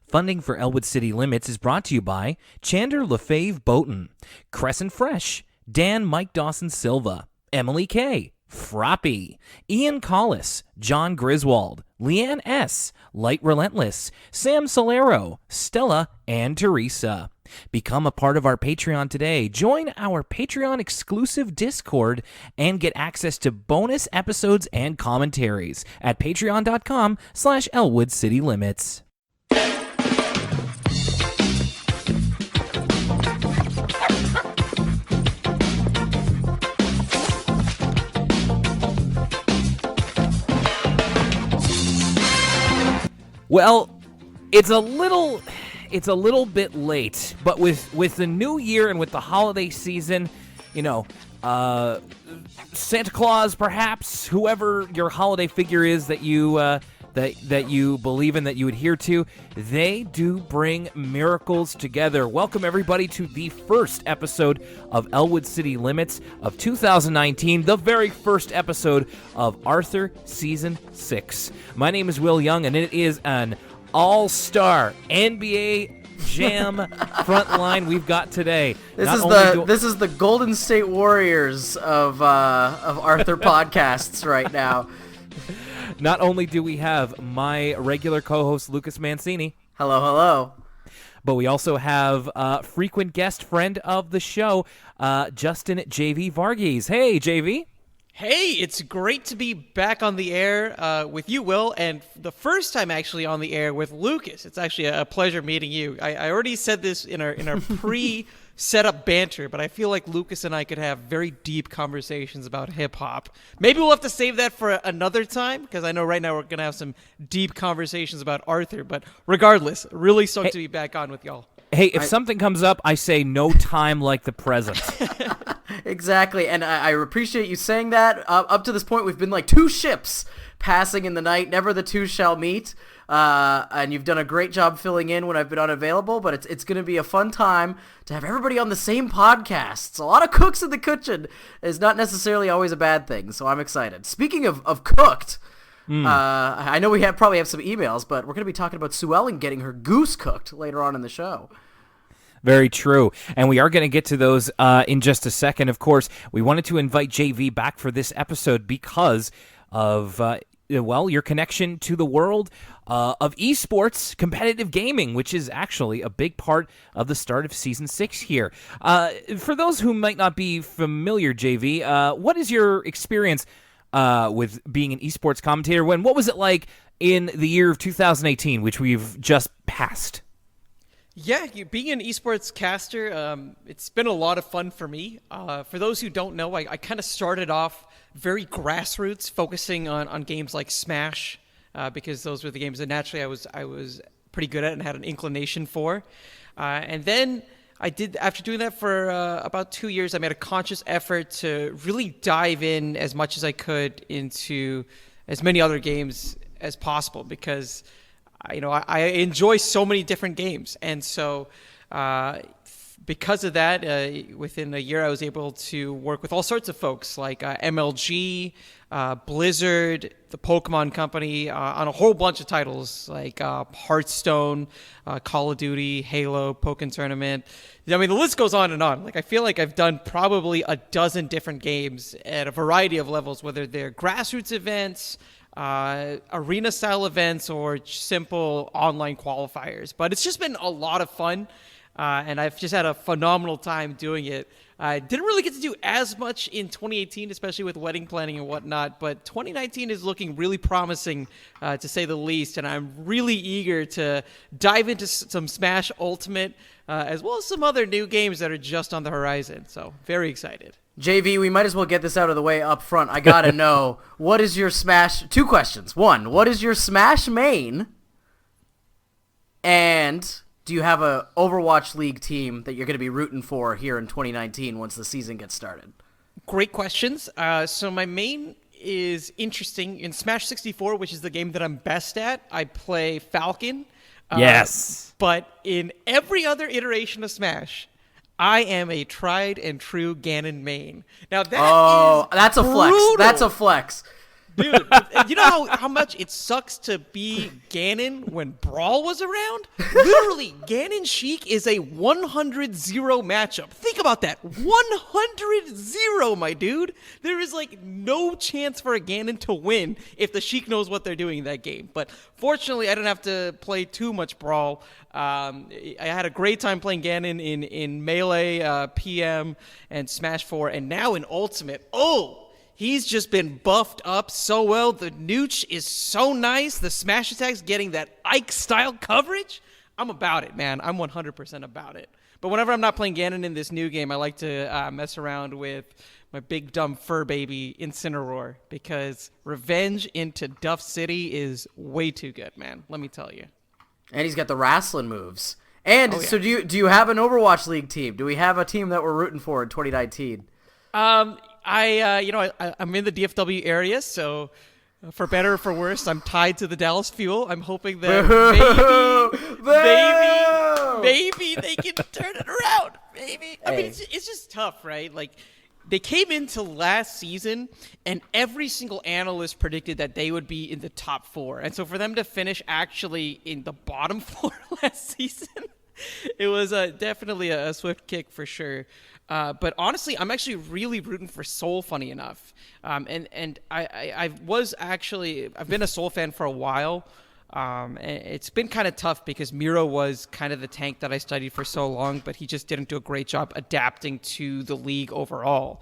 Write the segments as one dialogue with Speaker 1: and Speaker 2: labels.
Speaker 1: Funding for Elwood City Limits is brought to you by Chander Lefave Boughton, Crescent Fresh, Dan Mike Dawson Silva, Emily K., Froppy, Ian Collis, John Griswold, Leanne S., Light Relentless, Sam Solero, Stella, and Teresa. Become a part of our Patreon today. Join our Patreon exclusive Discord and get access to bonus episodes and commentaries at patreon.com/Elwood City Limits. Well, it's a little bit late, but with the new year and with the holiday season, Santa Claus, perhaps, whoever your holiday figure is that you that you believe in, that you adhere to, they do bring miracles together. Welcome everybody to the first episode of Elwood City Limits of 2019, the very first episode of Arthur Season 6. My name is Will Young, and it is an all-star NBA Jam front line we've got today.
Speaker 2: This is the Golden State Warriors of Arthur podcasts right now.
Speaker 1: Not only do we have my regular co-host Lucas Mancini.
Speaker 2: Hello.
Speaker 1: But we also have frequent guest friend of the show, Justin JV Varghese. Hey, JV.
Speaker 3: Hey, it's great to be back on the air with you, Will, and the first time actually on the air with Lucas. It's actually a pleasure meeting you. I already said this in our pre-setup banter, but I feel like Lucas and I could have very deep conversations about hip-hop. Maybe we'll have to save that for another time, because I know right now we're going to have some deep conversations about Arthur, but regardless, really stoked to be back on with y'all.
Speaker 1: Hey, if something comes up, I say no time like the present.
Speaker 2: Exactly, and I appreciate you saying that. Up to this point, we've been like two ships passing in the night, never the two shall meet, and you've done a great job filling in when I've been unavailable, but it's going to be a fun time to have everybody on the same podcasts. A lot of cooks in the kitchen is not necessarily always a bad thing, so I'm excited. Speaking of cooked, I know we probably have some emails, but we're going to be talking about Sue Ellen getting her goose cooked later on in the show.
Speaker 1: Very true. And we are going to get to those in just a second. Of course, we wanted to invite JV back for this episode because of, your connection to the world of esports, competitive gaming, which is actually a big part of the start of Season 6 here. For those who might not be familiar, JV, what is your experience with being an esports commentator? What was it like in the year of 2018, which we've just passed?
Speaker 3: Yeah, being an esports caster, it's been a lot of fun for me. For those who don't know, I kind of started off very grassroots, focusing on games like Smash, because those were the games that naturally I was pretty good at and had an inclination for. And then after doing that for about 2 years, I made a conscious effort to really dive in as much as I could into as many other games as possible, because I enjoy so many different games. And so because of that, within a year, I was able to work with all sorts of folks like MLG, Blizzard, the Pokemon Company, on a whole bunch of titles like Hearthstone, Call of Duty, Halo, Pokken Tournament. I mean, the list goes on and on. Like, I feel like I've done probably a dozen different games at a variety of levels, whether they're grassroots events, arena style events, or simple online qualifiers. But it's just been a lot of fun, and I've just had a phenomenal time doing it. I didn't really get to do as much in 2018, especially with wedding planning and whatnot, but 2019 is looking really promising, to say the least, and I'm really eager to dive into some Smash Ultimate, as well as some other new games that are just on the horizon. So very excited.
Speaker 2: JV, we might as well get this out of the way up front. I gotta know, what is your Smash... Two questions. One, what is your Smash main? And do you have a Overwatch League team that you're going to be rooting for here in 2019 once the season gets started?
Speaker 3: Great questions. So my main is interesting. In Smash 64, which is the game that I'm best at, I play Falcon.
Speaker 1: Yes.
Speaker 3: But in every other iteration of Smash, I am a tried and true Ganon main. Now that's
Speaker 2: a flex. That's a flex.
Speaker 3: Dude, you know how much it sucks to be Ganon when Brawl was around? Literally, Ganon Sheik is a 100-0 matchup. Think about that. 100-0, my dude. There is like no chance for a Ganon to win if the Sheik knows what they're doing in that game. But fortunately, I didn't have to play too much Brawl. I had a great time playing Ganon in Melee, PM, and Smash 4, and now in Ultimate. He's just been buffed up so well. The Nooch is so nice. The smash attacks getting that Ike-style coverage. I'm about it, man. I'm 100% about it. But whenever I'm not playing Ganon in this new game, I like to mess around with my big dumb fur baby Incineroar, because Revenge into Duff City is way too good, man. Let me tell you. And
Speaker 2: he's got the wrestling moves. And so do you have an Overwatch League team? Do we have a team that we're rooting for in 2019?
Speaker 3: I'm in the DFW area, so for better or for worse, I'm tied to the Dallas Fuel. I'm hoping that maybe they can turn it around. Maybe. I mean, it's just tough, right? Like, they came into last season, and every single analyst predicted that they would be in the top 4. And so for them to finish actually in the bottom 4 last season, it was definitely a swift kick for sure. But honestly, I'm actually really rooting for Soul, funny enough. And I've been a Soul fan for a while. And it's been kind of tough because Miro was kind of the tank that I studied for so long, but he just didn't do a great job adapting to the league overall.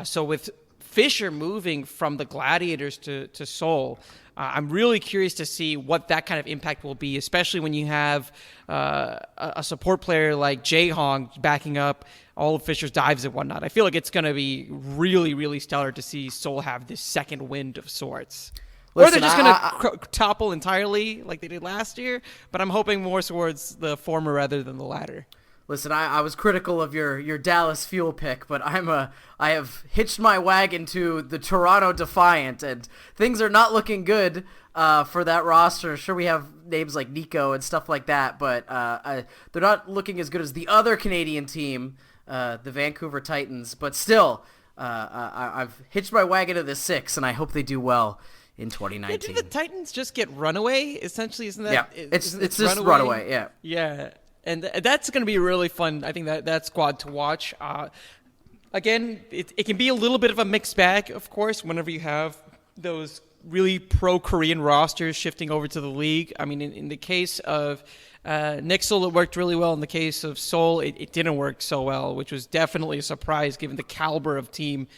Speaker 3: So with Fisher moving from the Gladiators to Soul, I'm really curious to see what that kind of impact will be, especially when you have a support player like Jaehong backing up all of Fisher's dives and whatnot. I feel like it's going to be really, really stellar to see Soul have this second wind of sorts. Listen, or they're just going to topple entirely like they did last year, but I'm hoping more towards the former rather than the latter.
Speaker 2: Listen, I was critical of your Dallas Fuel pick, but I have hitched my wagon to the Toronto Defiant, and things are not looking good for that roster. Sure, we have names like Nico and stuff like that, but they're not looking as good as the other Canadian team, the Vancouver Titans. But still, I've hitched my wagon to the 6, and I hope they do well in 2019.
Speaker 3: Yeah, did the Titans just get runaway? Essentially, isn't that?
Speaker 2: Yeah, it's just runaway. Yeah.
Speaker 3: Yeah. And that's going to be really fun. I think that squad to watch. Again, it can be a little bit of a mixed bag, of course, whenever you have those really pro-Korean rosters shifting over to the league. I mean, in the case of Nixel, it worked really well. In the case of Seoul, it didn't work so well, which was definitely a surprise given the caliber of team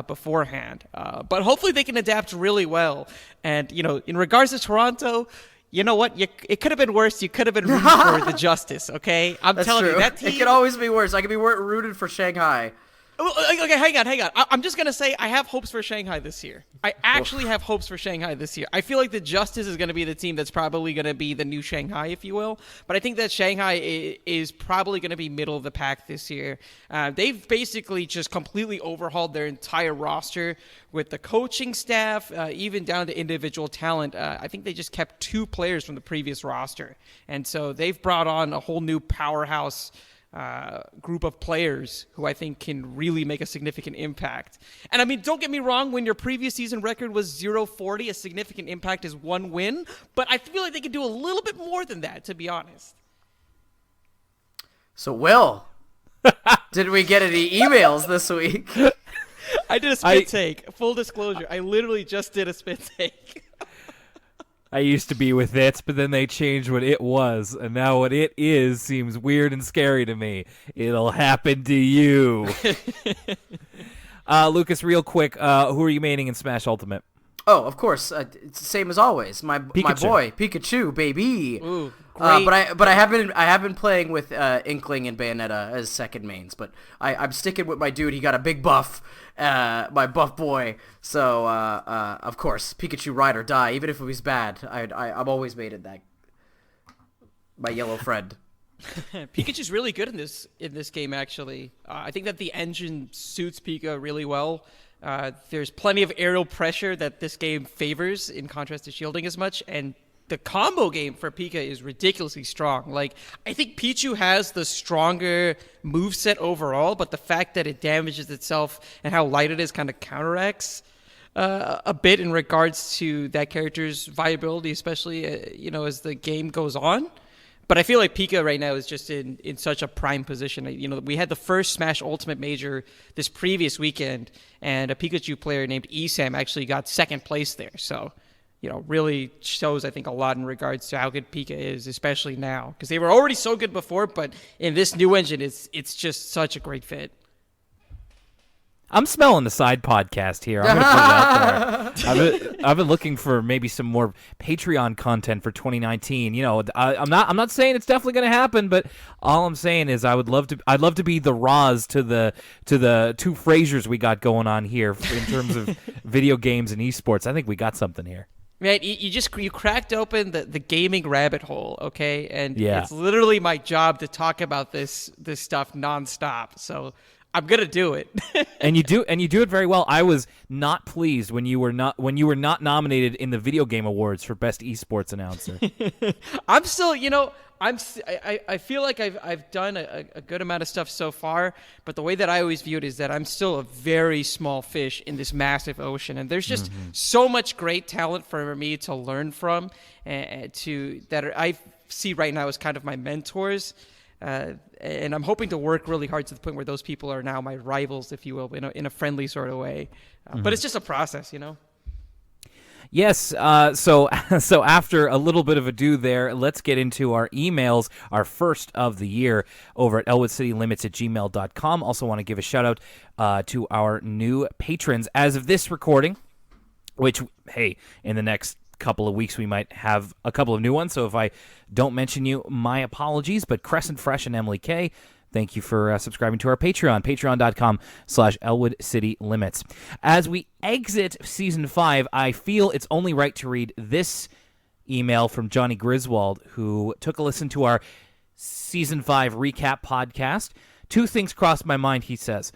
Speaker 3: beforehand. But hopefully they can adapt really well. And, in regards to Toronto, you know what? It could have been worse. You could have been rooting for the Justice, okay?
Speaker 2: That's
Speaker 3: telling
Speaker 2: true.
Speaker 3: you, that team...
Speaker 2: It could always be worse. I could be rooted for Shanghai.
Speaker 3: Okay, hang on. I'm just going to say I have hopes for Shanghai this year. I actually have hopes for Shanghai this year. I feel like the Justice is going to be the team that's probably going to be the new Shanghai, if you will. But I think that Shanghai is probably going to be middle of the pack this year. They've basically just completely overhauled their entire roster with the coaching staff, even down to individual talent. I think they just kept 2 players from the previous roster. And so they've brought on a whole new powerhouse group of players who I think can really make a significant impact. And I mean, don't get me wrong, when your previous season record was 0-40, a significant impact is 1 win, but I feel like they could do a little bit more than that, to be honest.
Speaker 2: So, Will, did we get any emails this week?
Speaker 3: I did a spit take. Full disclosure, I literally just did a spit take.
Speaker 1: I used to be with it, but then they changed what it was, and now what it is seems weird and scary to me. It'll happen to you. Lucas, real quick, who are you maining in Smash Ultimate?
Speaker 2: Oh, of course. It's the same as always. My boy, Pikachu, baybeee.
Speaker 3: Ooh, great.
Speaker 2: But I have been playing with Inkling and Bayonetta as second mains. But I'm sticking with my dude. He got a big buff, my buff boy. So of course, Pikachu ride or die. Even if it was bad, I'm always mated that. My yellow friend.
Speaker 3: Pikachu's really good in this game. Actually, I think that the engine suits Pika really well. There's plenty of aerial pressure that this game favors in contrast to shielding as much, and the combo game for Pika is ridiculously strong. Like, I think Pichu has the stronger moveset overall, but the fact that it damages itself and how light it is kind of counteracts a bit in regards to that character's viability, especially as the game goes on. But I feel like Pika right now is just in such a prime position. We had the first Smash Ultimate Major this previous weekend, and a Pikachu player named Esam actually got second place there. So, really shows, I think, a lot in regards to how good Pika is, especially now. Because they were already so good before, but in this new engine, it's just such a great fit.
Speaker 1: I'm smelling the side podcast here. I'm going to put it out there. I've been looking for maybe some more Patreon content for 2019. I'm not saying it's definitely going to happen, but all I'm saying is I'd love to be the Roz to the two Frasers we got going on here in terms of video games and esports. I think we got something here.
Speaker 3: Man, you cracked open the gaming rabbit hole, okay? And
Speaker 1: yeah.
Speaker 3: It's literally my job to talk about this stuff nonstop. So I'm gonna do it.
Speaker 1: and you do it very well. I was not pleased when you were not nominated in the Video Game Awards for Best Esports Announcer.
Speaker 3: I'm still, I feel like I've done a good amount of stuff so far, but the way that I always view it is that I'm still a very small fish in this massive ocean, and there's just so much great talent for me to learn from, that I see right now as kind of my mentors. And I'm hoping to work really hard to the point where those people are now my rivals, if you will, in a friendly sort of way. But it's just a process,
Speaker 1: Yes, so after a little bit of ado there, let's get into our emails, our first of the year, over at elwoodcitylimits@gmail.com. Also want to give a shout-out to our new patrons. As of this recording, which, hey, in the next couple of weeks we might have a couple of new ones, so if I don't mention you, my apologies, but Crescent Fresh and Emily K, thank you for subscribing to our Patreon, patreon.com/ElwoodCityLimits. As we exit Season 5, I feel it's only right to read this email from Johnny Griswold, who took a listen to our Season 5 recap podcast. Two things crossed my mind, he says.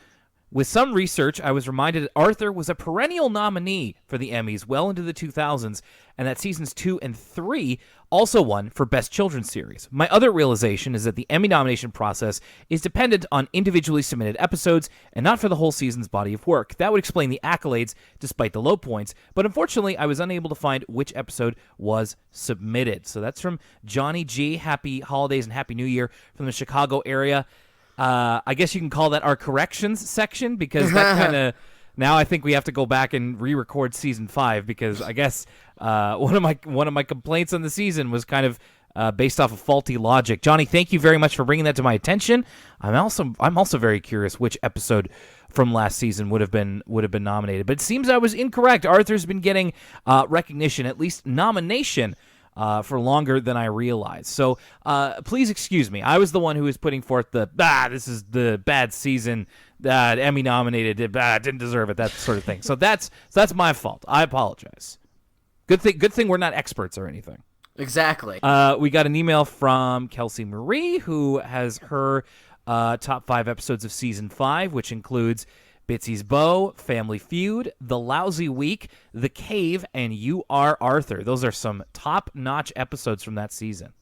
Speaker 1: With some research, I was reminded that Arthur was a perennial nominee for the Emmys well into the 2000s, and that Seasons 2 and 3 also won for Best Children's Series. My other realization is that the Emmy nomination process is dependent on individually submitted episodes and not for the whole season's body of work. That would explain the accolades despite the low points, but unfortunately I was unable to find which episode was submitted. So that's from Johnny G. Happy holidays and Happy New Year from the Chicago area. I guess you can call that our corrections section, because that kind of now I think we have to go back and re-record Season 5, because I guess one of my complaints on the season was kind of based off of faulty logic. Johnny, thank you very much for bringing that to my attention. I'm also very curious which episode from last season would have been nominated, but it seems I was incorrect. Arthur's been getting recognition, at least nomination, for longer than I realized. So please excuse me. I was the one who was putting forth this is the bad season, Emmy nominated, didn't deserve it, that sort of thing. So that's my fault. I apologize. Good thing we're not experts or anything.
Speaker 2: Exactly.
Speaker 1: We got an email from Kelsey Marie, who has her top 5 episodes of Season 5, which includes Bitsy's Bow, Family Feud, The Lousy Week, The Cave, and You Are Arthur. Those are some top-notch episodes from that season.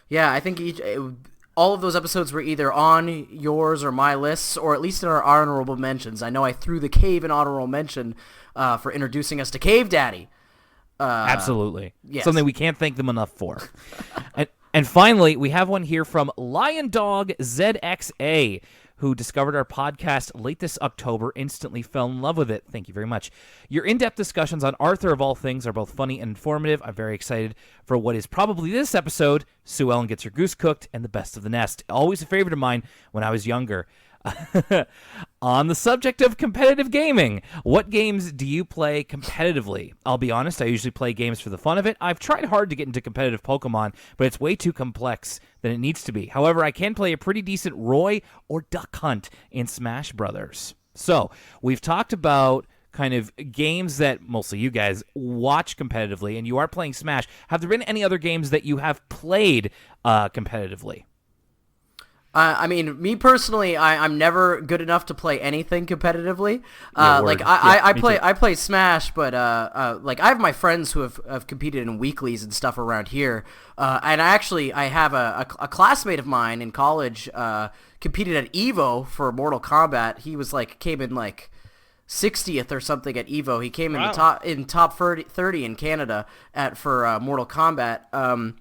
Speaker 2: Yeah, I think all of those episodes were either on yours or my lists, or at least in our honorable mentions. I know I threw The Cave in honorable mention for introducing us to Cave Daddy.
Speaker 1: Absolutely.
Speaker 2: Yes.
Speaker 1: Something we can't thank them enough for. And finally, we have one here from Lion Dog ZXA, who discovered our podcast late this October, instantly fell in love with it. Thank you very much. Your in-depth discussions on Arthur, of all things, are both funny and informative. I'm very excited for what is probably this episode, Sue Ellen Gets Her Goose Cooked, and The Best of the Nest. Always a favorite of mine when I was younger. On the subject of competitive gaming, what games do you play competitively? I'll be honest, I usually play games for the fun of it. I've tried hard to get into competitive Pokemon, but it's way too complex than it needs to be. However, I can play a pretty decent Roy or Duck Hunt in Smash Brothers. So, we've talked about kind of games that mostly you guys watch competitively, and you are playing Smash. Have there been any other games that you have played competitively?
Speaker 2: I mean, me personally, I'm never good enough to play anything competitively.
Speaker 1: Word.
Speaker 2: I play Smash, but like I have my friends who have competed in weeklies and stuff around here. And I have a classmate of mine in college competed at Evo for Mortal Kombat. He was came in 60th or something at Evo. He came in
Speaker 3: Wow.
Speaker 2: the top 30 in Canada for Mortal Kombat.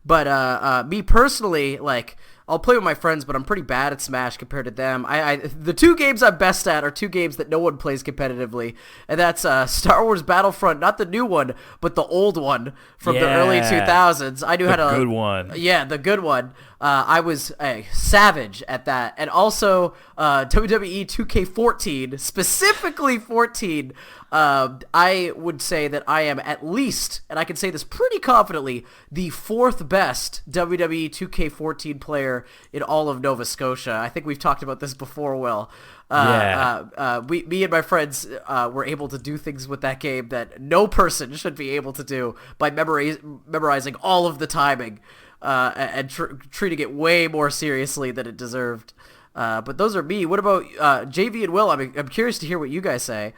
Speaker 2: But me personally, like, I'll play with my friends, but I'm pretty bad at Smash compared to them. The two games I'm best at are two games that no one plays competitively, and that's Star Wars Battlefront, not the new one, but the old one from the early 2000s. I knew how to...
Speaker 1: The good one.
Speaker 2: Yeah, the good one. I was a savage at that. And also WWE 2K14, specifically 14, I would say that I am at least, and I can say this pretty confidently, the fourth best WWE 2K14 player in all of Nova Scotia. I think we've talked about this before, Will. Me and my friends were able to do things with that game that no person should be able to do by memorizing all of the timing and treating it way more seriously than it deserved. But those are me. What about JV and Will? I'm curious to hear what you guys say.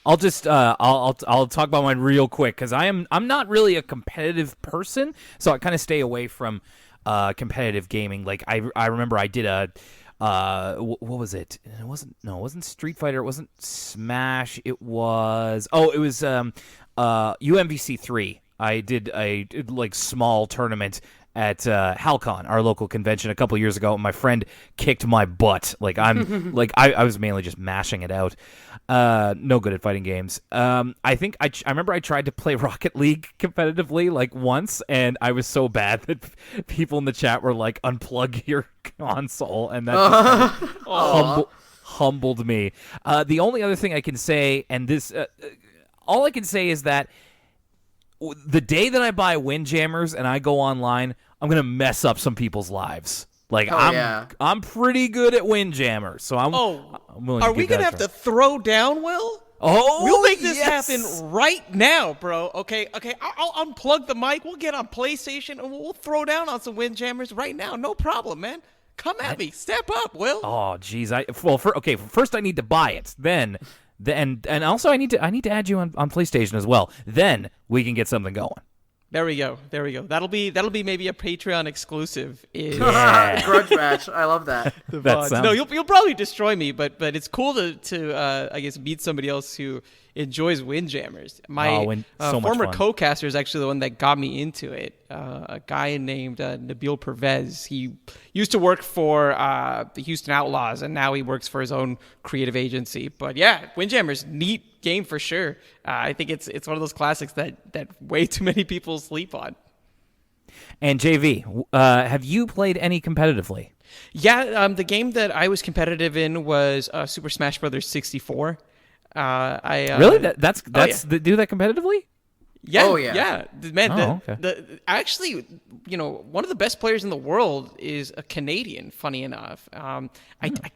Speaker 1: I'll just I'll talk about mine real quick because I'm not really a competitive person, so I kind of stay away from competitive gaming. Like I remember I did a what was it? It wasn't Street Fighter. It wasn't Smash. It was UMVC 3. I did a like small tournament at Halcon, our local convention, a couple years ago, and my friend kicked my butt. Like I'm like I was mainly just mashing it out. No good at fighting games. I think I remember I tried to play Rocket League competitively like once, and I was so bad that people in the chat were like, "Unplug your console," and that just humbled me. The only other thing I can say, and this, all I can say is that the day that I buy Windjammers and I go online, I'm gonna mess up some people's lives. Like I'm pretty good at Windjammers, so I'm willing to
Speaker 3: are we gonna have to throw down, Will? We'll make this happen right now, bro. Okay. I'll unplug the mic. We'll get on PlayStation and we'll throw down on some Windjammers right now. No problem, man. Come at me. Step up, Will.
Speaker 1: Oh, geez. First I need to buy it. Then also I need to add you on PlayStation as well. Then we can get something going.
Speaker 3: There we go. That'll be maybe a Patreon exclusive.
Speaker 2: Grudge match. I love that.
Speaker 3: No, you'll probably destroy me, but it's cool to I guess meet somebody else who enjoys Windjammers. My former co-caster is actually the one that got me into it. A guy named Nabil Pervez. He used to work for the Houston Outlaws, and now he works for his own creative agency. But yeah, Windjammers, neat game for sure. I think it's one of those classics that way too many people sleep on.
Speaker 1: And JV, have you played any competitively?
Speaker 3: Yeah, the game that I was competitive in was Super Smash Bros. 64.
Speaker 1: Really? That's do that competitively?
Speaker 3: Yeah.
Speaker 2: Oh, yeah.
Speaker 3: Man, actually, one of the best players in the world is a Canadian, funny enough. I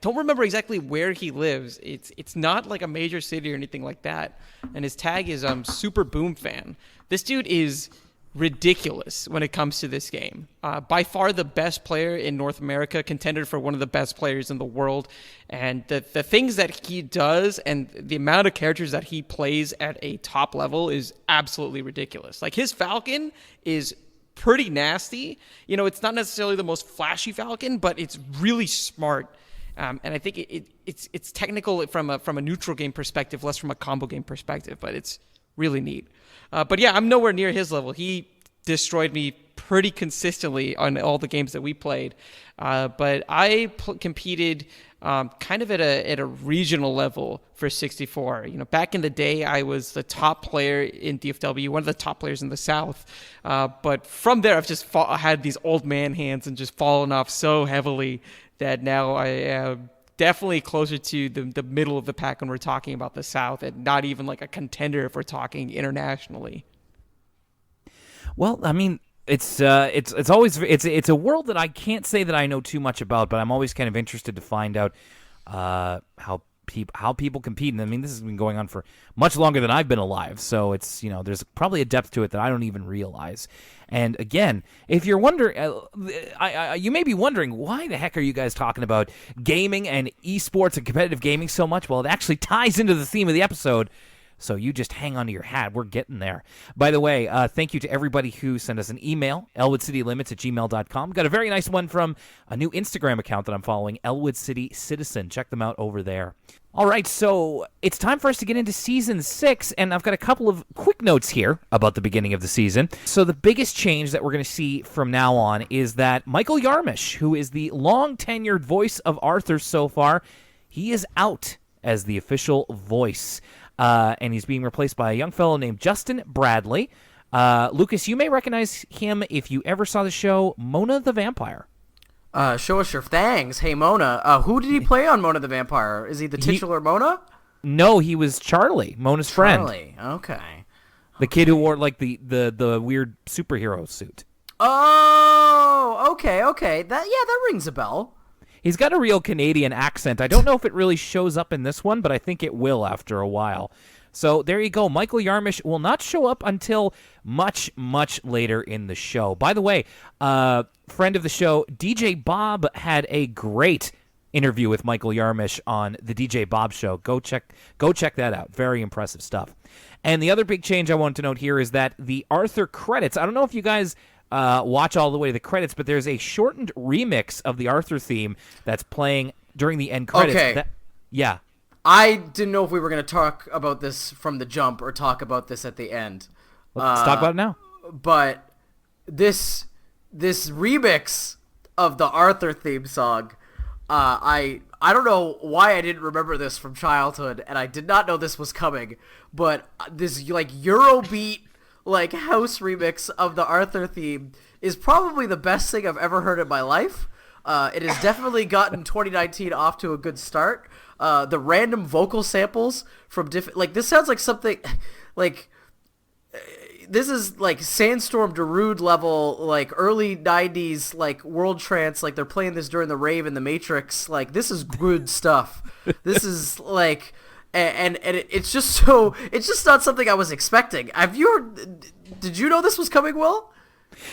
Speaker 3: don't remember exactly where he lives. It's not like a major city or anything like that. And his tag is Super Boom Fan. This dude is ridiculous when it comes to this game. By far the best player in North America, contender for one of the best players in the world. And the things that he does and the amount of characters that he plays at a top level is absolutely ridiculous. Like his Falcon is pretty nasty. It's not necessarily the most flashy Falcon, but it's really smart. And I think it's technical from a neutral game perspective, less from a combo game perspective, but it's really neat. But yeah, I'm nowhere near his level. He destroyed me pretty consistently on all the games that we played. But I competed kind of at a regional level for 64. Back in the day, I was the top player in DFW, one of the top players in the South. But from there, I've just had these old man hands and just fallen off so heavily that now I am definitely closer to the middle of the pack when we're talking about the South, and not even like a contender if we're talking internationally.
Speaker 1: Well, I mean, it's always it's a world that I can't say that I know too much about, but I'm always kind of interested to find out how people compete. And I mean, this has been going on for much longer than I've been alive, so it's there's probably a depth to it that I don't even realize. And again, if you're wondering, you may be wondering, why the heck are you guys talking about gaming and esports and competitive gaming so much? Well, it actually ties into the theme of the episode, so you just hang on to your hat. We're getting there. By the way, thank you to everybody who sent us an email, elwoodcitylimits@gmail.com. Got a very nice one from a new Instagram account that I'm following, Elwood City Citizen. Check them out over there. All right, so it's time for us to get into Season 6, and I've got a couple of quick notes here about the beginning of the season. So the biggest change that we're going to see from now on is that Michael Yarmish, who is the long-tenured voice of Arthur so far, he is out as the official voice, and he's being replaced by a young fellow named Justin Bradley. Lucas, you may recognize him if you ever saw the show Mona the Vampire.
Speaker 2: Show us your fangs. Hey, Mona. Who did he play on Mona the Vampire? Is he the titular Mona?
Speaker 1: No, he was Charlie, Mona's friend.
Speaker 2: Charlie, okay.
Speaker 1: The kid who wore, like, the weird superhero suit.
Speaker 2: Oh, okay. That rings a bell.
Speaker 1: He's got a real Canadian accent. I don't know if it really shows up in this one, but I think it will after a while. So there you go. Michael Yarmish will not show up until much, much later in the show. By the way, friend of the show, DJ Bob, had a great interview with Michael Yarmish on the DJ Bob Show. Go check that out. Very impressive stuff. And the other big change I want to note here is that the Arthur credits, I don't know if you guys watch all the way to the credits, but there's a shortened remix of the Arthur theme that's playing during the end credits.
Speaker 2: Okay.
Speaker 1: Yeah.
Speaker 2: I didn't know if we were going to talk about this from the jump or talk about this at the end.
Speaker 1: Let's talk about it now.
Speaker 2: But this remix of the Arthur theme song, I don't know why I didn't remember this from childhood, and I did not know this was coming, but this like Eurobeat like house remix of the Arthur theme is probably the best thing I've ever heard in my life. It has definitely gotten 2019 off to a good start. The random vocal samples from different, like, this sounds like something like, this is like Sandstorm Darude level, like early 90s, like world trance, like they're playing this during the rave in the Matrix. Like, this is good stuff. This is like, and it's just not something I was expecting. Did you know this was coming, Will?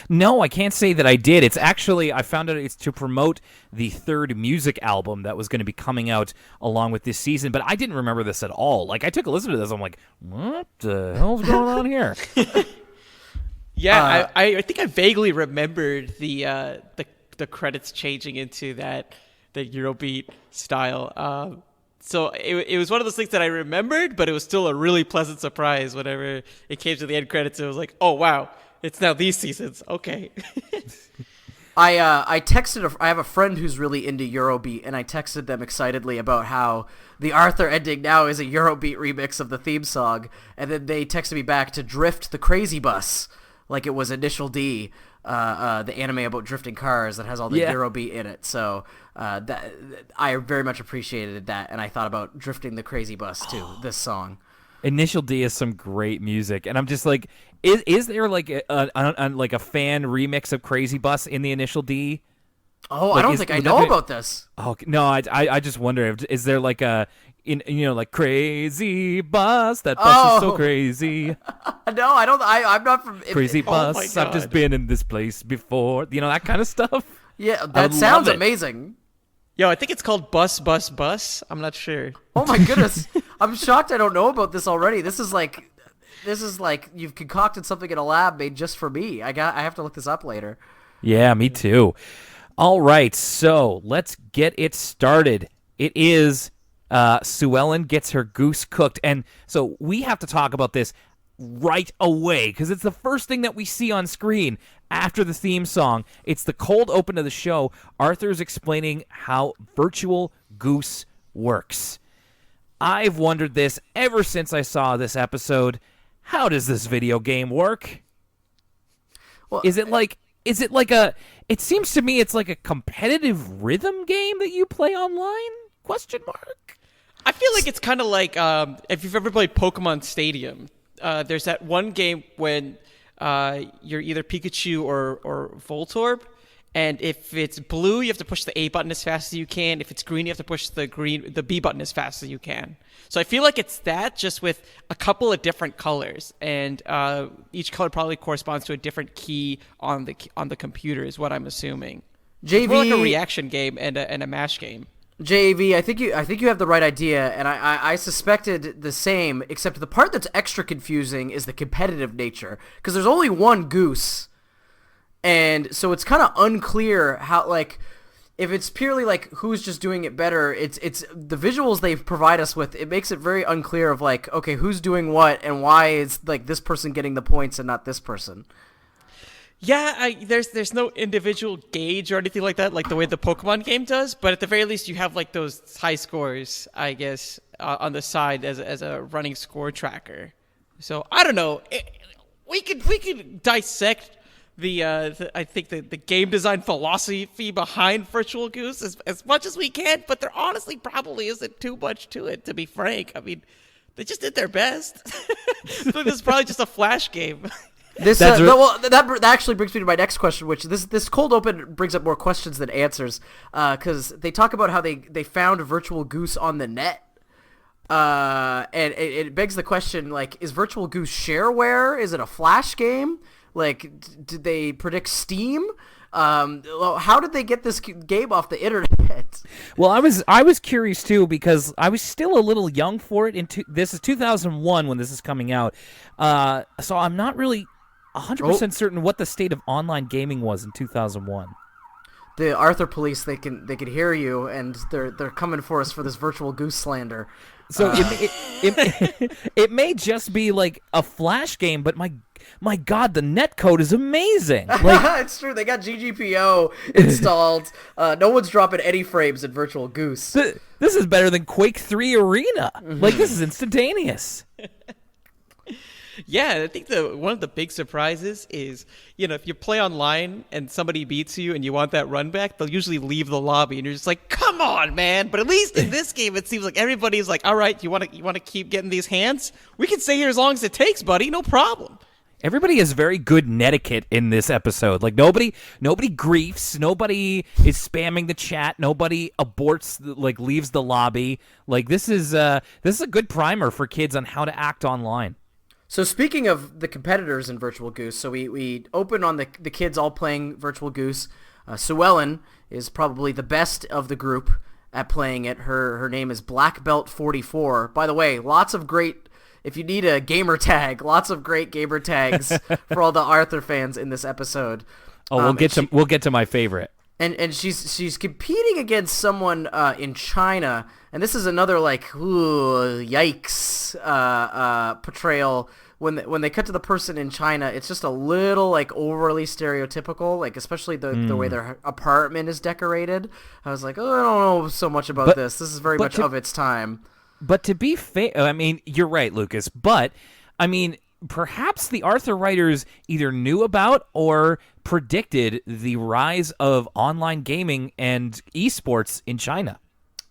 Speaker 1: No, I can't say that I did. It's actually, I found out it's to promote the third music album that was going to be coming out along with this season, but I didn't remember this at all. Like, I took a listen to this, I'm like, what the hell's going on here?
Speaker 3: Yeah, I think I vaguely remembered the credits changing into the Eurobeat style. So it was one of those things that I remembered, but it was still a really pleasant surprise whenever it came to the end credits. It was like, oh, wow. It's now these seasons. Okay.
Speaker 2: I texted. I have a friend who's really into Eurobeat, and I texted them excitedly about how the Arthur ending now is a Eurobeat remix of the theme song, and then they texted me back to drift the Crazy Bus, like it was Initial D, the anime about drifting cars that has all the Eurobeat in it. So that I very much appreciated that, and I thought about drifting the Crazy Bus too. This song.
Speaker 1: Initial D is some great music, and I'm just like, is there like a fan remix of Crazy Bus in the Initial D?
Speaker 2: Oh,
Speaker 1: like,
Speaker 2: I don't think I know about this.
Speaker 1: Oh no, I just wonder, is there like like Crazy Bus? That bus is so crazy.
Speaker 2: No, I don't. I'm not from
Speaker 1: Crazy Bus. I've just been in this place before. You know, that kind of stuff.
Speaker 2: Yeah, that sounds amazing.
Speaker 3: Yo, I think it's called Bus Bus Bus. I'm not sure.
Speaker 2: Oh my goodness. I'm shocked I don't know about this already. This is like you've concocted something in a lab made just for me. I have to look this up later.
Speaker 1: Yeah, me too. All right, so let's get it started. It is Sue Ellen gets her goose cooked, and so we have to talk about this right away because it's the first thing that we see on screen after the theme song. It's the cold open of the show. Arthur's explaining how Virtual Goose works. I've wondered this ever since I saw this episode. How does this video game work?
Speaker 2: Well,
Speaker 1: it seems to me it's like a competitive rhythm game that you play online? Question mark.
Speaker 3: I feel like it's kind of like if you've ever played Pokemon Stadium. There's that one game when you're either Pikachu or Voltorb, and if it's blue, you have to push the A button as fast as you can. If it's green, you have to push the B button as fast as you can. So I feel like it's that, just with a couple of different colors, and each color probably corresponds to a different key on the computer, is what I'm assuming.
Speaker 2: JV,
Speaker 3: it's more like a reaction game and a mash game.
Speaker 2: JV, I think you have the right idea, and I suspected the same, except the part that's extra confusing is the competitive nature, because there's only one goose, and so it's kind of unclear how, like, if it's purely like who's just doing it better, it's the visuals they provide us with. It makes it very unclear of like, okay, who's doing what and why is like this person getting the points and not this person.
Speaker 3: Yeah, there's no individual gauge or anything like that, like the way the Pokemon game does. But at the very least, you have like those high scores, I guess, on the side as a running score tracker. So I don't know. We could dissect I think the game design philosophy behind Virtual Goose as much as we can, but there honestly probably isn't too much to it, to be frank. I mean, they just did their best. This is probably just a flash game.
Speaker 2: That actually brings me to my next question, which this cold open brings up more questions than answers, because they talk about how they found Virtual Goose on the net, and it begs the question, like, is Virtual Goose shareware? Is it a flash game? Like, did they predict Steam? How did they get this game off the internet?
Speaker 1: Well, I was curious too, because I was still a little young for it. This is 2001 when this is coming out, so I'm not really 100% certain what the state of online gaming was in 2001.
Speaker 2: The Arthur police, they can hear you, and they're coming for us for this Virtual Goose slander.
Speaker 1: So it may just be like a flash game, but my God, the netcode is amazing. Like,
Speaker 2: it's true. They got GGPO installed. No one's dropping any frames in Virtual Goose.
Speaker 1: This is better than Quake 3 Arena. Like, this is instantaneous.
Speaker 3: Yeah, I think one of the big surprises is, if you play online and somebody beats you and you want that run back, they'll usually leave the lobby, and you're just like, come on, man. But at least in this game, it seems like everybody's like, all right, you want to keep getting these hands? We can stay here as long as it takes, buddy. No problem.
Speaker 1: Everybody has very good netiquette in this episode. Like, nobody griefs, nobody is spamming the chat, nobody aborts, like, leaves the lobby. Like, this is a good primer for kids on how to act online.
Speaker 2: So speaking of the competitors in Virtual Goose, so we open on the kids all playing Virtual Goose. Sue Ellen is probably the best of the group at playing it. Her name is Black Belt 44. By the way, lots of great, if you need a gamer tag, lots of great gamer tags for all the Arthur fans in this episode.
Speaker 1: Oh, we'll get to my favorite.
Speaker 2: And she's competing against someone in China, and this is another like yikes portrayal. When they cut to the person in China, it's just a little like overly stereotypical, like especially the way their apartment is decorated. I was like, oh, I don't know so much about this. This is very much of its time.
Speaker 1: But to be fair, I mean, you're right, Lucas. But I mean, perhaps the Arthur writers either knew about or predicted the rise of online gaming and esports in China.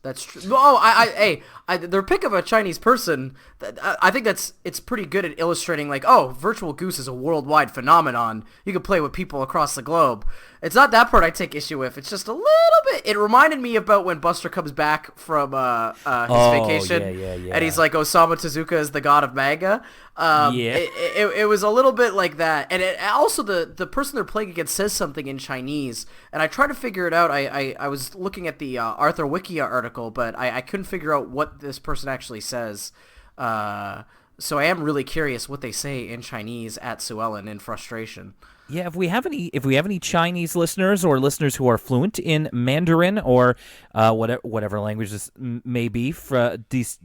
Speaker 2: That's true. Oh, their pick of a Chinese person, I think it's pretty good at illustrating, like, oh, Virtual Goose is a worldwide phenomenon. You can play with people across the globe. It's not that part I take issue with. It's just a little bit. It reminded me about when Buster comes back from his vacation,
Speaker 1: yeah.
Speaker 2: and he's like, Osamu Tezuka is the god of manga. It was a little bit like that, and also the person they're playing against says something in Chinese, and I tried to figure it out. I was looking at the Arthur Wikia article, but I couldn't figure out what this person actually says. So I am really curious what they say in Chinese at Sue Ellen in frustration.
Speaker 1: Yeah, if we have any Chinese listeners or listeners who are fluent in Mandarin or whatever language this may be, for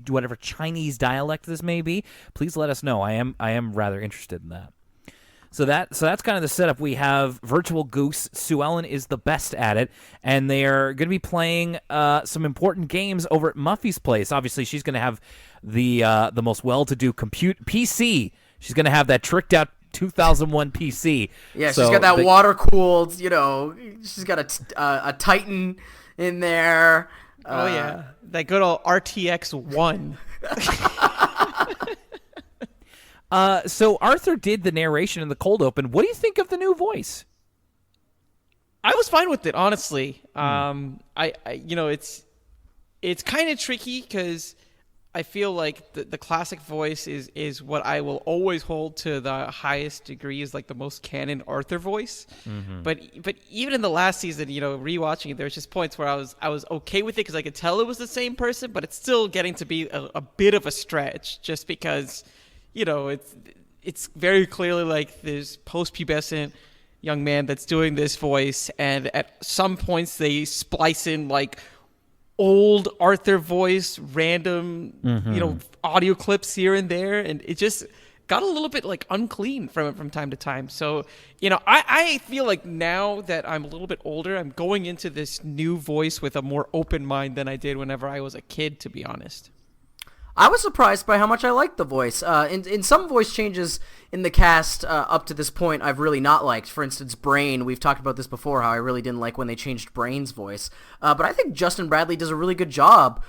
Speaker 1: whatever Chinese dialect this may be, please let us know. I am rather interested in that. So that's kind of the setup. We have Virtual Goose. Sue Ellen is the best at it, and they are going to be playing some important games over at Muffy's place. Obviously, she's going to have the most well-to-do PC. She's going to have that tricked out 2001 PC.
Speaker 2: Yeah, she's got that water-cooled, she's got a Titan in there.
Speaker 3: Oh, yeah. That good old RTX 1.
Speaker 1: So Arthur did the narration in the cold open. What do you think of the new voice?
Speaker 3: I was fine with it, honestly. It's kind of tricky because I feel like the classic voice is what I will always hold to the highest degree, is like the most canon Arthur voice. Mm-hmm. But even in the last season, rewatching it, there's just points where I was okay with it because I could tell it was the same person, but it's still getting to be a bit of a stretch just because, it's very clearly like there's post-pubescent young man that's doing this voice, and at some points they splice in like old Arthur voice, random, audio clips here and there, and it just got a little bit like unclean from time to time. So, I feel like now that I'm a little bit older, I'm going into this new voice with a more open mind than I did whenever I was a kid, to be honest.
Speaker 2: I was surprised by how much I liked the voice. In some voice changes in the cast up to this point, I've really not liked. For instance, Brain. We've talked about this before, how I really didn't like when they changed Brain's voice. But I think Justin Bradley does a really good job.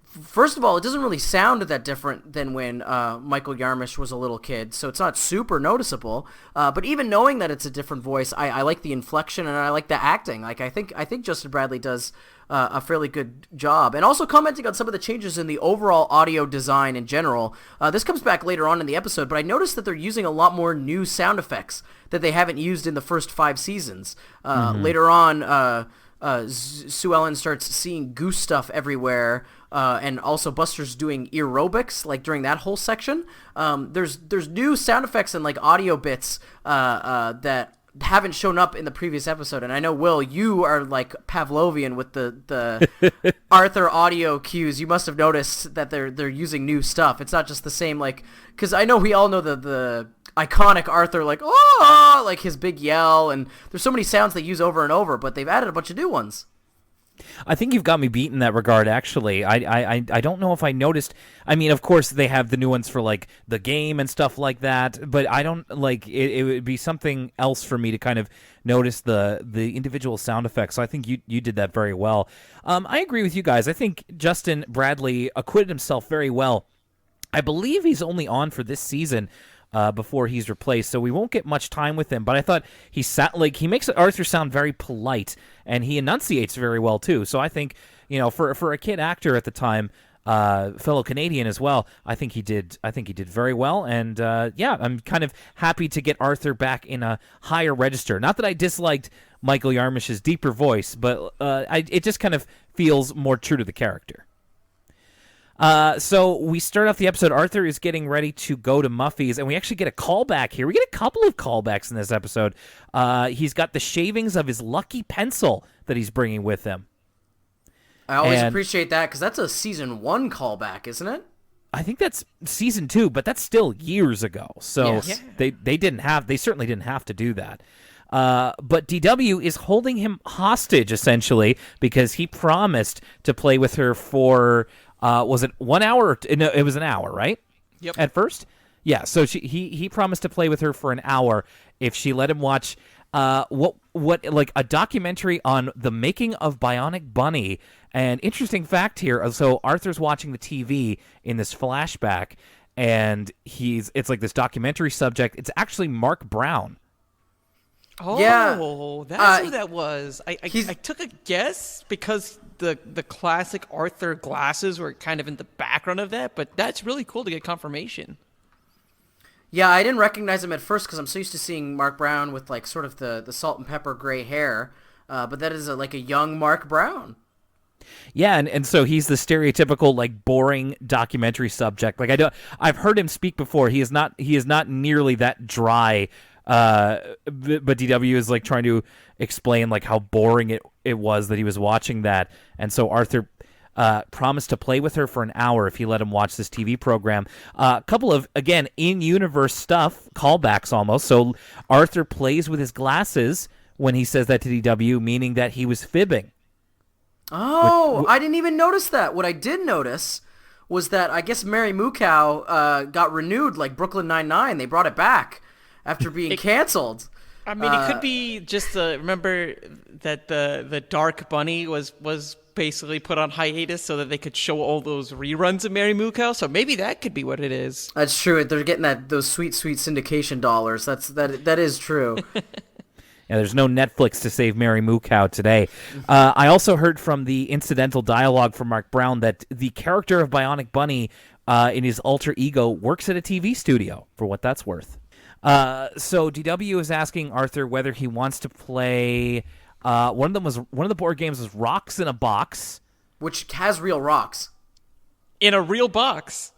Speaker 2: First of all, it doesn't really sound that different than when Michael Yarmish was a little kid, so it's not super noticeable. But even knowing that it's a different voice, I like the inflection and I like the acting. Like I think Justin Bradley does a fairly good job. And also commenting on some of the changes in the overall audio design in general. This comes back later on in the episode, but I noticed that they're using a lot more new sound effects that they haven't used in the first 5 seasons. Later on, Sue Ellen starts seeing goose stuff everywhere. And also Buster's doing aerobics, like during that whole section. There's new sound effects and like audio bits that haven't shown up in the previous episode. And I know, Will, you are like Pavlovian with the Arthur audio cues. You must have noticed that they're using new stuff. It's not just the same, like, because I know we all know the iconic Arthur, like, oh, like his big yell, and there's so many sounds they use over and over, but they've added a bunch of new ones.
Speaker 1: I think you've got me beat in that regard, actually. I don't know if I noticed. I mean, of course, they have the new ones for, like, the game and stuff like that, but I don't, like, it would be something else for me to kind of notice the individual sound effects, so I think you did that very well. I agree with you guys. I think Justin Bradley acquitted himself very well. I believe he's only on for this season, before he's replaced, so we won't get much time with him. But I thought he makes Arthur sound very polite, and he enunciates very well too. So I think, for a kid actor at the time, fellow Canadian as well, I think he did very well. And I'm kind of happy to get Arthur back in a higher register. Not that I disliked Michael Yarmish's deeper voice, but it just kind of feels more true to the character. So we start off the episode. Arthur is getting ready to go to Muffy's, and we actually get a callback here. We get a couple of callbacks in this episode. He's got the shavings of his lucky pencil that he's bringing with him.
Speaker 2: I always appreciate that, because that's a season 1 callback, isn't it?
Speaker 1: I think that's season 2, but that's still years ago. So they certainly didn't have to do that. But DW is holding him hostage, essentially, because he promised to play with her for... was it 1 hour? No, it was an hour, right?
Speaker 3: Yep.
Speaker 1: At first? Yeah, so he promised to play with her for an hour if she let him watch what like a documentary on the making of Bionic Bunny. And interesting fact here, so Arthur's watching the TV in this flashback, and it's like this documentary subject. It's actually Mark Brown.
Speaker 3: Oh,
Speaker 2: yeah.
Speaker 3: That's who that was. I took a guess because the classic Arthur glasses were kind of in the background of that, but that's really cool to get confirmation.
Speaker 2: Yeah, I didn't recognize him at first because I'm so used to seeing Mark Brown with like sort of the salt and pepper gray hair, but that is like a young Mark Brown.
Speaker 1: Yeah, and so he's the stereotypical like boring documentary subject. Like I've heard him speak before. He is not nearly that dry. But DW is like trying to explain like how boring it was that he was watching that, and so Arthur promised to play with her for an hour if he let him watch this TV program. A couple of, again, in-universe stuff, callbacks almost. So Arthur plays with his glasses when he says that to DW, meaning that he was fibbing.
Speaker 2: Oh, I didn't even notice that. What I did notice was that I guess Mary Moo Cow got renewed like Brooklyn Nine-Nine. They brought it back after being canceled.
Speaker 3: I mean, it could be just remember that the Dark Bunny was basically put on hiatus so that they could show all those reruns of Mary Moo Cow. So maybe that could be what it is.
Speaker 2: That's true. They're getting those sweet syndication dollars. That is true.
Speaker 1: Yeah, there's no Netflix to save Mary Moo Cow today. I also heard from the incidental dialogue from Mark Brown that the character of Bionic Bunny in his alter ego works at a TV studio, for what that's worth. So DW is asking Arthur whether he wants to play. One of the board games was Rocks in a Box,
Speaker 2: which has real rocks
Speaker 3: in a real box,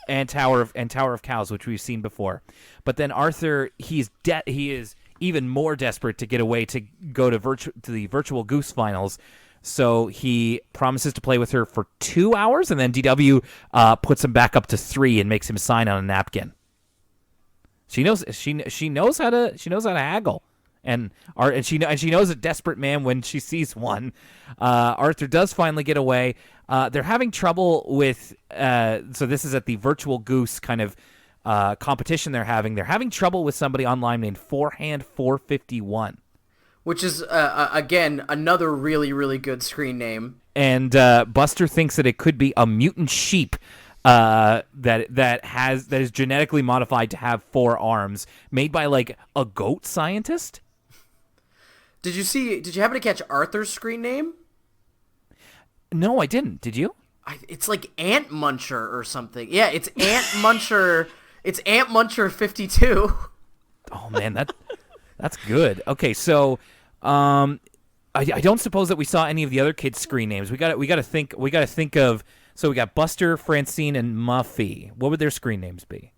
Speaker 1: and Tower of Cows, which we've seen before. But then Arthur, he is even more desperate to get away to go to the Virtual Goose finals. So he promises to play with her for 2 hours, and then DW puts him back up to 3 and makes him sign on a napkin. She knows how to haggle, and she knows a desperate man when she sees one. Arthur does finally get away. They're having trouble with so this is at the Virtual Goose kind of competition they're having. They're having trouble with somebody online named Forehand 451.
Speaker 2: Which is, again, another really, really good screen name.
Speaker 1: And Buster thinks that it could be a mutant sheep that is genetically modified to have 4 arms, made by, like, a goat scientist.
Speaker 2: Did you happen to catch Arthur's screen name?
Speaker 1: No, I didn't. Did you?
Speaker 2: It's like Ant Muncher or something. Yeah, it's Ant Muncher. It's Ant Muncher 52.
Speaker 1: Oh, man, that's good. Okay, so... I don't suppose that we saw any of the other kids' screen names. We got to think of. So we got Buster, Francine, and Muffy. What would their screen names be?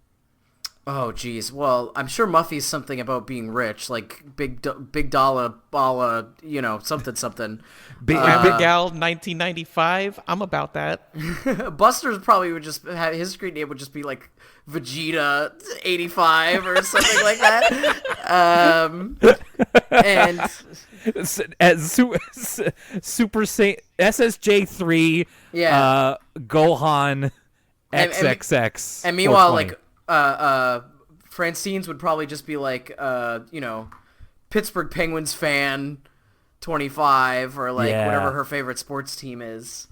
Speaker 2: Oh, geez. Well, I'm sure Muffy's something about being rich, like big dollar balla, something.
Speaker 3: Big Gal 1995. I'm about that.
Speaker 2: Buster's probably would just have his screen name would just be like Vegeta 85 or something like that. And
Speaker 1: as Super Saiyan SSJ3, Gohan XXX,
Speaker 2: and meanwhile, like Francine's would probably just be like Pittsburgh Penguins fan 25 or like whatever her favorite sports team is.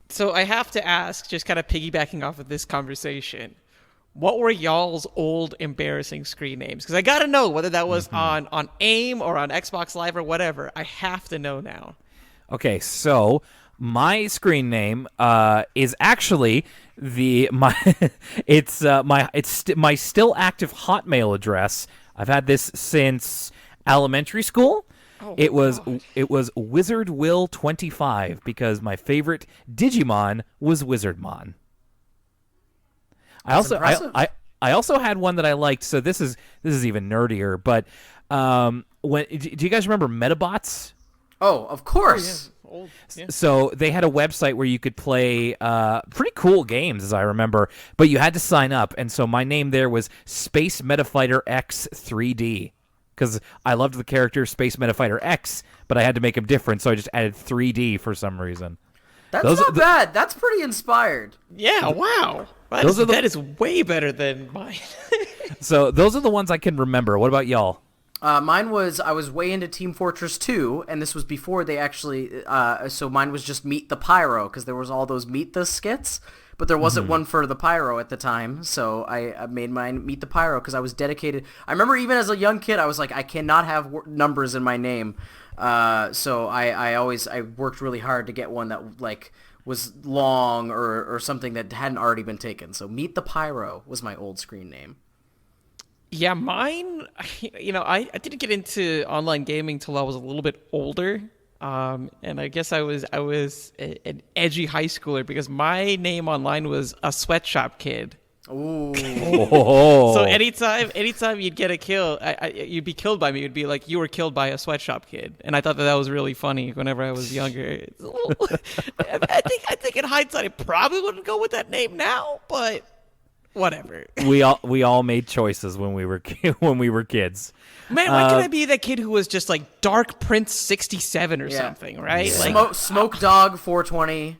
Speaker 3: So I have to ask, just kind of piggybacking off of this conversation, what were y'all's old embarrassing screen names? Because I got to know whether that was on AIM or on Xbox Live or whatever. I have to know now. Okay,
Speaker 1: so my screen name is actually my still active Hotmail address. I've had this since elementary school. It was Wizard Will 25 because my favorite Digimon was Wizardmon. I also had one that I liked. So this is even nerdier. But do you guys remember Metabots?
Speaker 2: Oh, of course.
Speaker 3: Oh, yeah. Old, yeah.
Speaker 1: So they had a website where you could play pretty cool games, as I remember. But you had to sign up, and so my name there was Space Metafighter X 3D. Because I loved the character Space Metafighter X, but I had to make him different, so I just added 3D for some reason.
Speaker 2: That's not bad. That's pretty inspired.
Speaker 3: Yeah, wow. That is way better than mine.
Speaker 1: So those are the ones I can remember. What about y'all?
Speaker 2: Mine was, I was way into Team Fortress 2, and this was before they actually, so mine was just Meet the Pyro, because there was all those Meet the skits, but there wasn't one for the Pyro at the time, so I made mine Meet the Pyro, because I was dedicated. I remember even as a young kid, I was like, I cannot have numbers in my name, so I worked really hard to get one that, like, was long or something that hadn't already been taken, so Meet the Pyro was my old screen name.
Speaker 3: Yeah, mine, I didn't get into online gaming till I was a little bit older. And I guess I was an edgy high schooler because my name online was a sweatshop kid.
Speaker 2: Ooh.
Speaker 3: So anytime you'd get a kill, you'd be killed by me. It'd be like you were killed by a sweatshop kid, and I thought that was really funny whenever I was younger. It's a little, I think in hindsight, I probably wouldn't go with that name now, but whatever.
Speaker 1: We all made choices when we were kids.
Speaker 3: Man, why can't I be that kid who was just like Dark Prince 67 or something, right?
Speaker 2: Yeah. Like Smoke Dog 420.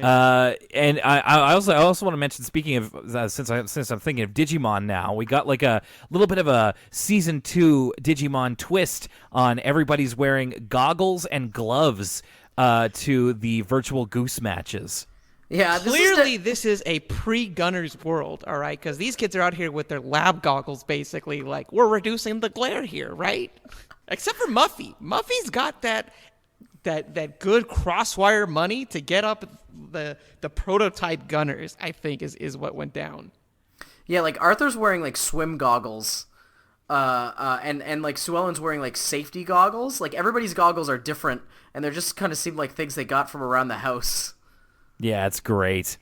Speaker 1: And I also want to mention, speaking of since I'm thinking of Digimon now, we got like a little bit of a season 2 Digimon twist on everybody's wearing goggles and gloves to the Virtual Goose matches.
Speaker 3: Yeah, clearly this is a pre-Gunners world, all right? Because these kids are out here with their lab goggles, basically, like, we're reducing the glare here, right? Except for Muffy. Muffy's got that good Crosswire money to get up the prototype Gunners, I think, is what went down.
Speaker 2: Yeah, like, Arthur's wearing, like, swim goggles, and like, Sue Ellen's wearing, like, safety goggles. Like, everybody's goggles are different, and they just kind of seem like things they got from around the house.
Speaker 1: Yeah, it's great.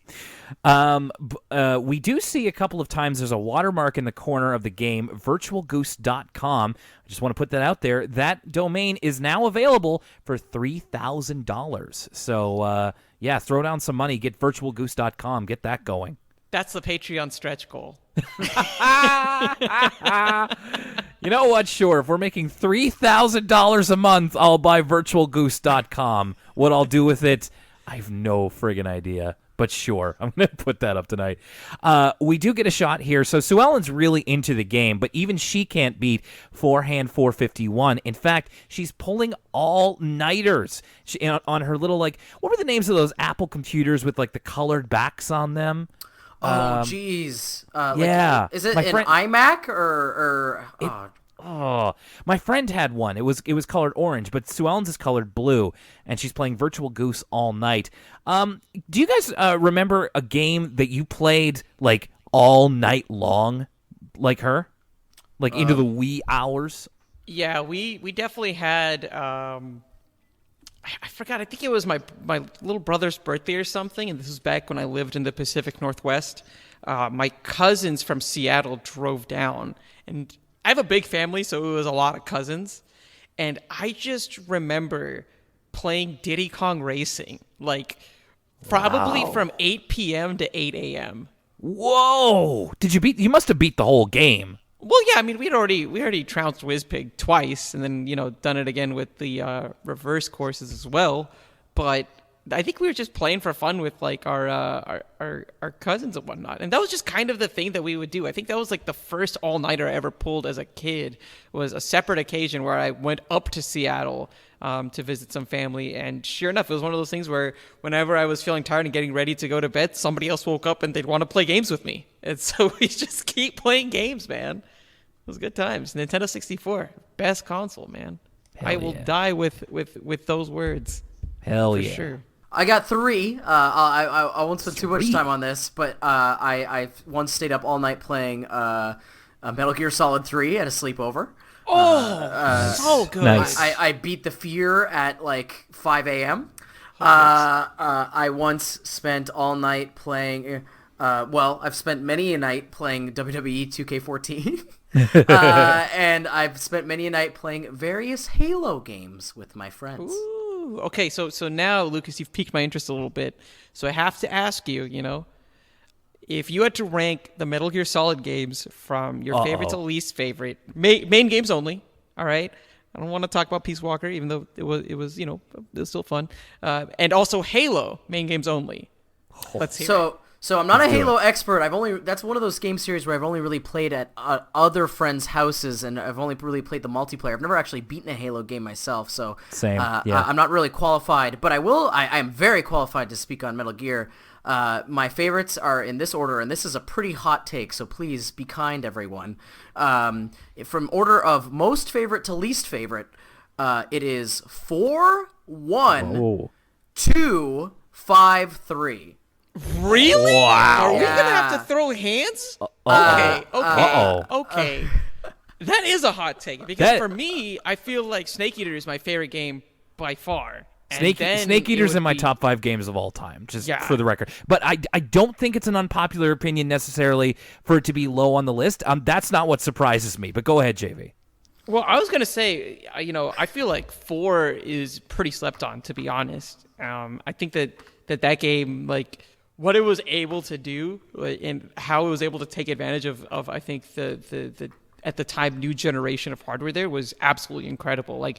Speaker 1: We do see a couple of times there's a watermark in the corner of the game, virtualgoose.com. I just want to put that out there. That domain is now available for $3,000. So, yeah, throw down some money. Get virtualgoose.com. Get that going.
Speaker 3: That's the Patreon stretch goal.
Speaker 1: You know what? Sure. If we're making $3,000 a month, I'll buy virtualgoose.com. What I'll do with it, I have no friggin' idea. But sure, I'm going to put that up tonight. We do get a shot here. So Sue Ellen's really into the game, but even she can't beat Forehand 451. In fact, she's pulling all-nighters on her little, like, what were the names of those Apple computers with, like, the colored backs on them?
Speaker 2: Oh, jeez.
Speaker 1: Yeah.
Speaker 2: Like, is it an iMac or
Speaker 1: Oh, my friend had one. It was colored orange, but Sue Ellen's is colored blue, and she's playing Virtual Goose all night. Do you guys remember a game that you played like all night long, like her, like into the wee hours?
Speaker 3: Yeah, we definitely had. I forgot. I think it was my little brother's birthday or something, and this was back when I lived in the Pacific Northwest. My cousins from Seattle drove down, and I have a big family, so it was a lot of cousins. And I just remember playing Diddy Kong Racing, like probably from 8 p.m. to 8 a.m.
Speaker 1: Whoa! You must have beat the whole game.
Speaker 3: Well, yeah, I mean, we already trounced WizPig twice, and then done it again with the reverse courses as well. But I think we were just playing for fun with like our cousins and whatnot, and that was just kind of the thing that we would do. I think that was like the first all-nighter I ever pulled as a kid. Was a separate occasion where I went up to Seattle to visit some family, and sure enough, it was one of those things where whenever I was feeling tired and getting ready to go to bed, somebody else woke up and they'd want to play games with me, and so we just keep playing games, man. It was good times. Nintendo 64, best console, man.
Speaker 1: Hell
Speaker 3: I will die with those words.
Speaker 1: Hell
Speaker 3: for
Speaker 1: yeah.
Speaker 3: sure.
Speaker 2: I got 3. I won't spend too much time on this, but I once stayed up all night playing Metal Gear Solid 3 at a sleepover.
Speaker 3: So good.
Speaker 1: Nice.
Speaker 2: I beat the fear at like 5 a.m. I once spent all night playing. I've spent many a night playing WWE 2K14, and I've spent many a night playing various Halo games with my friends.
Speaker 3: Ooh, okay, so now, Lucas, you've piqued my interest a little bit. So I have to ask you, if you had to rank the Metal Gear Solid games from your favorite to least favorite, main games only, all right? I don't want to talk about Peace Walker, even though it was still fun. And also Halo, main games only. Let's hear it.
Speaker 2: So I'm not a Halo expert. That's one of those game series where I've only really played at other friends' houses, and I've only really played the multiplayer. I've never actually beaten a Halo game myself, so
Speaker 1: Same, yeah.
Speaker 2: I'm not really qualified. But I am very qualified to speak on Metal Gear. My favorites are in this order, and this is a pretty hot take, so please be kind, everyone. From order of most favorite to least favorite, it is 4, 1, 2, 5, 3.
Speaker 3: Really?
Speaker 1: Wow.
Speaker 3: Are we
Speaker 2: Yeah.
Speaker 3: gonna have to throw hands? Okay. That is a hot take because for me, I feel like Snake Eater is my favorite game by far.
Speaker 1: Snake Eater's in my top 5 games of all time, just for the record. But I don't think it's an unpopular opinion necessarily for it to be low on the list. That's not what surprises me. But go ahead, JV.
Speaker 3: Well, I was gonna say, I feel like 4 is pretty slept on, to be honest. I think that game, like, what it was able to do and how it was able to take advantage of I think the at the time new generation of hardware there was absolutely incredible. Like,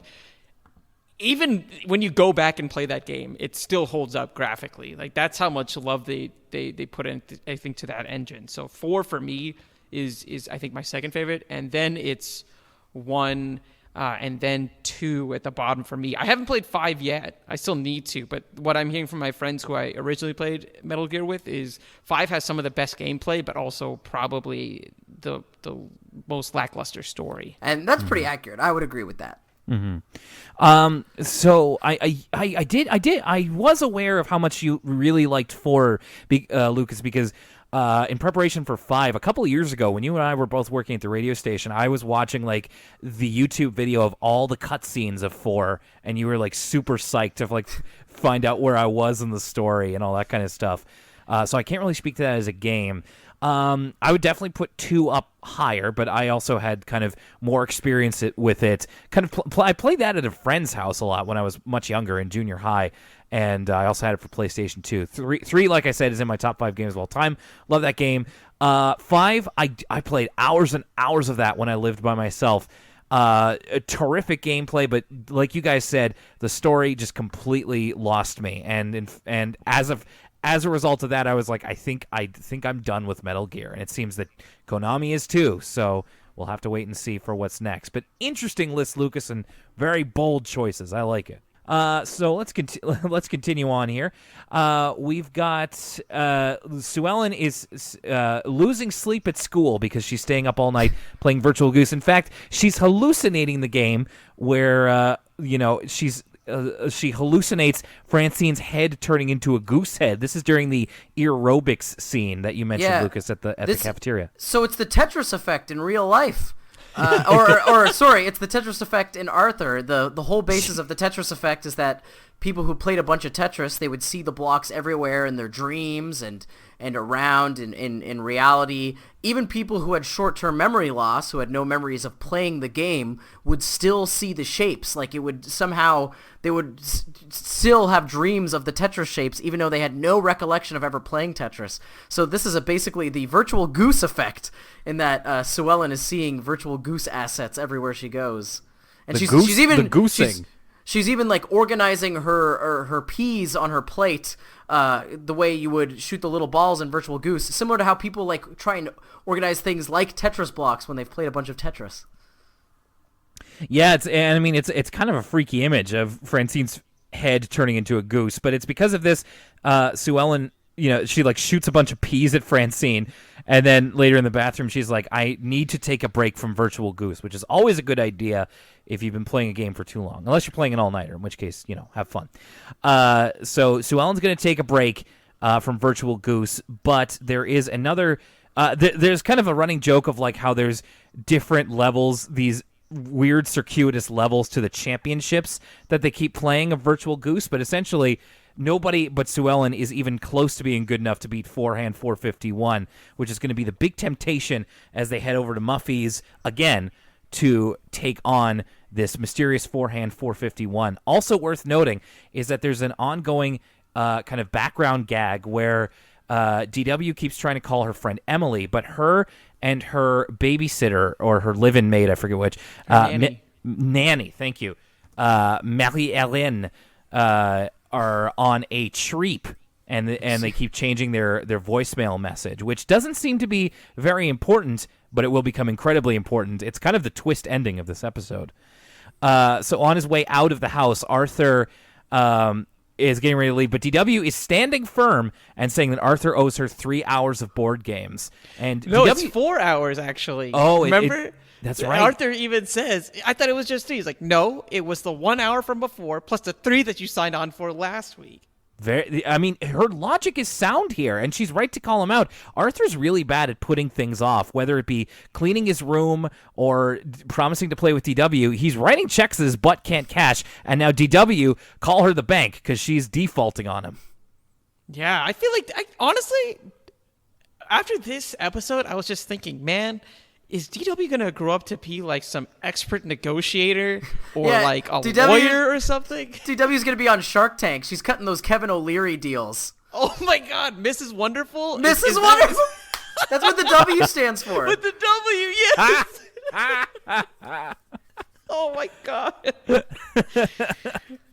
Speaker 3: even when you go back and play that game, it still holds up graphically. Like, that's how much love they put in, I think, to that engine. So 4 for me is I think my second favorite, and then it's 1. And then 2 at the bottom for me. I haven't played 5 yet. I still need to, but what I'm hearing from my friends who I originally played Metal Gear with is 5 has some of the best gameplay, but also probably the most lackluster story.
Speaker 2: And that's pretty accurate. I would agree with that.
Speaker 1: So I was aware of how much you really liked 4, Lucas, because in preparation for 5, a couple of years ago, when you and I were both working at the radio station, I was watching like the YouTube video of all the cutscenes of 4, and you were like super psyched to like find out where I was in the story and all that kind of stuff. So I can't really speak to that as a game. I would definitely put 2 up higher, but I also had kind of more experience with it. Kind of, I played that at a friend's house a lot when I was much younger in junior high, and I also had it for PlayStation 2. 3, like I said, is in my top 5 games of all time. Love that game. 5, I played hours and hours of that when I lived by myself. A terrific gameplay, but like you guys said, the story just completely lost me. And as a result of that, I was like, I think I'm done with Metal Gear, and it seems that Konami is too. So we'll have to wait and see for what's next. But interesting list, Lucas, and very bold choices. I like it. So let's continue on here. We've got Sue Ellen is losing sleep at school because she's staying up all night playing Virtual Goose. In fact, she's hallucinating the game where she hallucinates Francine's head turning into a goose head. This is during the aerobics scene that you mentioned, Lucas, at the cafeteria.
Speaker 2: So it's the Tetris effect in real life. Sorry, it's the Tetris effect in Arthur. The whole basis of the Tetris effect is that people who played a bunch of Tetris, they would see the blocks everywhere in their dreams and around in reality. Even people who had short-term memory loss, who had no memories of playing the game, would still see the shapes. Like, it would somehow, they would still have dreams of the Tetris shapes, even though they had no recollection of ever playing Tetris. So this is basically the Virtual Goose effect, in that Sue Ellen is seeing Virtual Goose assets everywhere she goes. And she's even goosing. She's even like organizing her peas on her plate the way you would shoot the little balls in Virtual Goose, similar to how people like try and organize things like Tetris blocks when they've played a bunch of Tetris.
Speaker 1: Yeah, it's kind of a freaky image of Francine's head turning into a goose, but it's because of this. Sue Ellen, she like shoots a bunch of peas at Francine, and then later in the bathroom, she's like, I need to take a break from Virtual Goose, which is always a good idea if you've been playing a game for too long, unless you're playing an all-nighter, in which case, have fun. So Sue Ellen's going to take a break from Virtual Goose, but there is another, there's kind of a running joke of like how there's different levels, these weird circuitous levels to the championships that they keep playing of Virtual Goose, but essentially nobody but Sue Ellen is even close to being good enough to beat Forehand 451, which is going to be the big temptation as they head over to Muffy's again to take on this mysterious Forehand 451. Also worth noting is that there's an ongoing kind of background gag where DW keeps trying to call her friend Emily, but her and her babysitter, or her live-in maid, I forget which, nanny, thank you, Marie-Hélène, are on a treep, and they keep changing their voicemail message, which doesn't seem to be very important, but it will become incredibly important. It's kind of the twist ending of this episode. So on his way out of the house, Arthur is getting ready to leave, but DW is standing firm and saying that Arthur owes her 3 hours of board games. And
Speaker 3: no,
Speaker 1: DW,
Speaker 3: it's 4 hours, actually.
Speaker 1: Oh,
Speaker 3: remember?
Speaker 1: That's right.
Speaker 3: Arthur even says, I thought it was just 3. He's like, no, it was the 1 hour from before plus the 3 that you signed on for last week.
Speaker 1: Her logic is sound here, and she's right to call him out. Arthur's really bad at putting things off, whether it be cleaning his room or promising to play with DW. He's writing checks that his butt can't cash, and now DW, call her the bank because she's defaulting on him.
Speaker 3: Yeah, I feel like, honestly, after this episode, I was just thinking, man, is DW going to grow up to be like some expert negotiator or like a lawyer or something?
Speaker 2: DW's going to be on Shark Tank. She's cutting those Kevin O'Leary deals.
Speaker 3: Oh my God, Mrs. Wonderful?
Speaker 2: Mrs. Wonderful? That's what the W stands for.
Speaker 3: With the W, yes. Oh my God.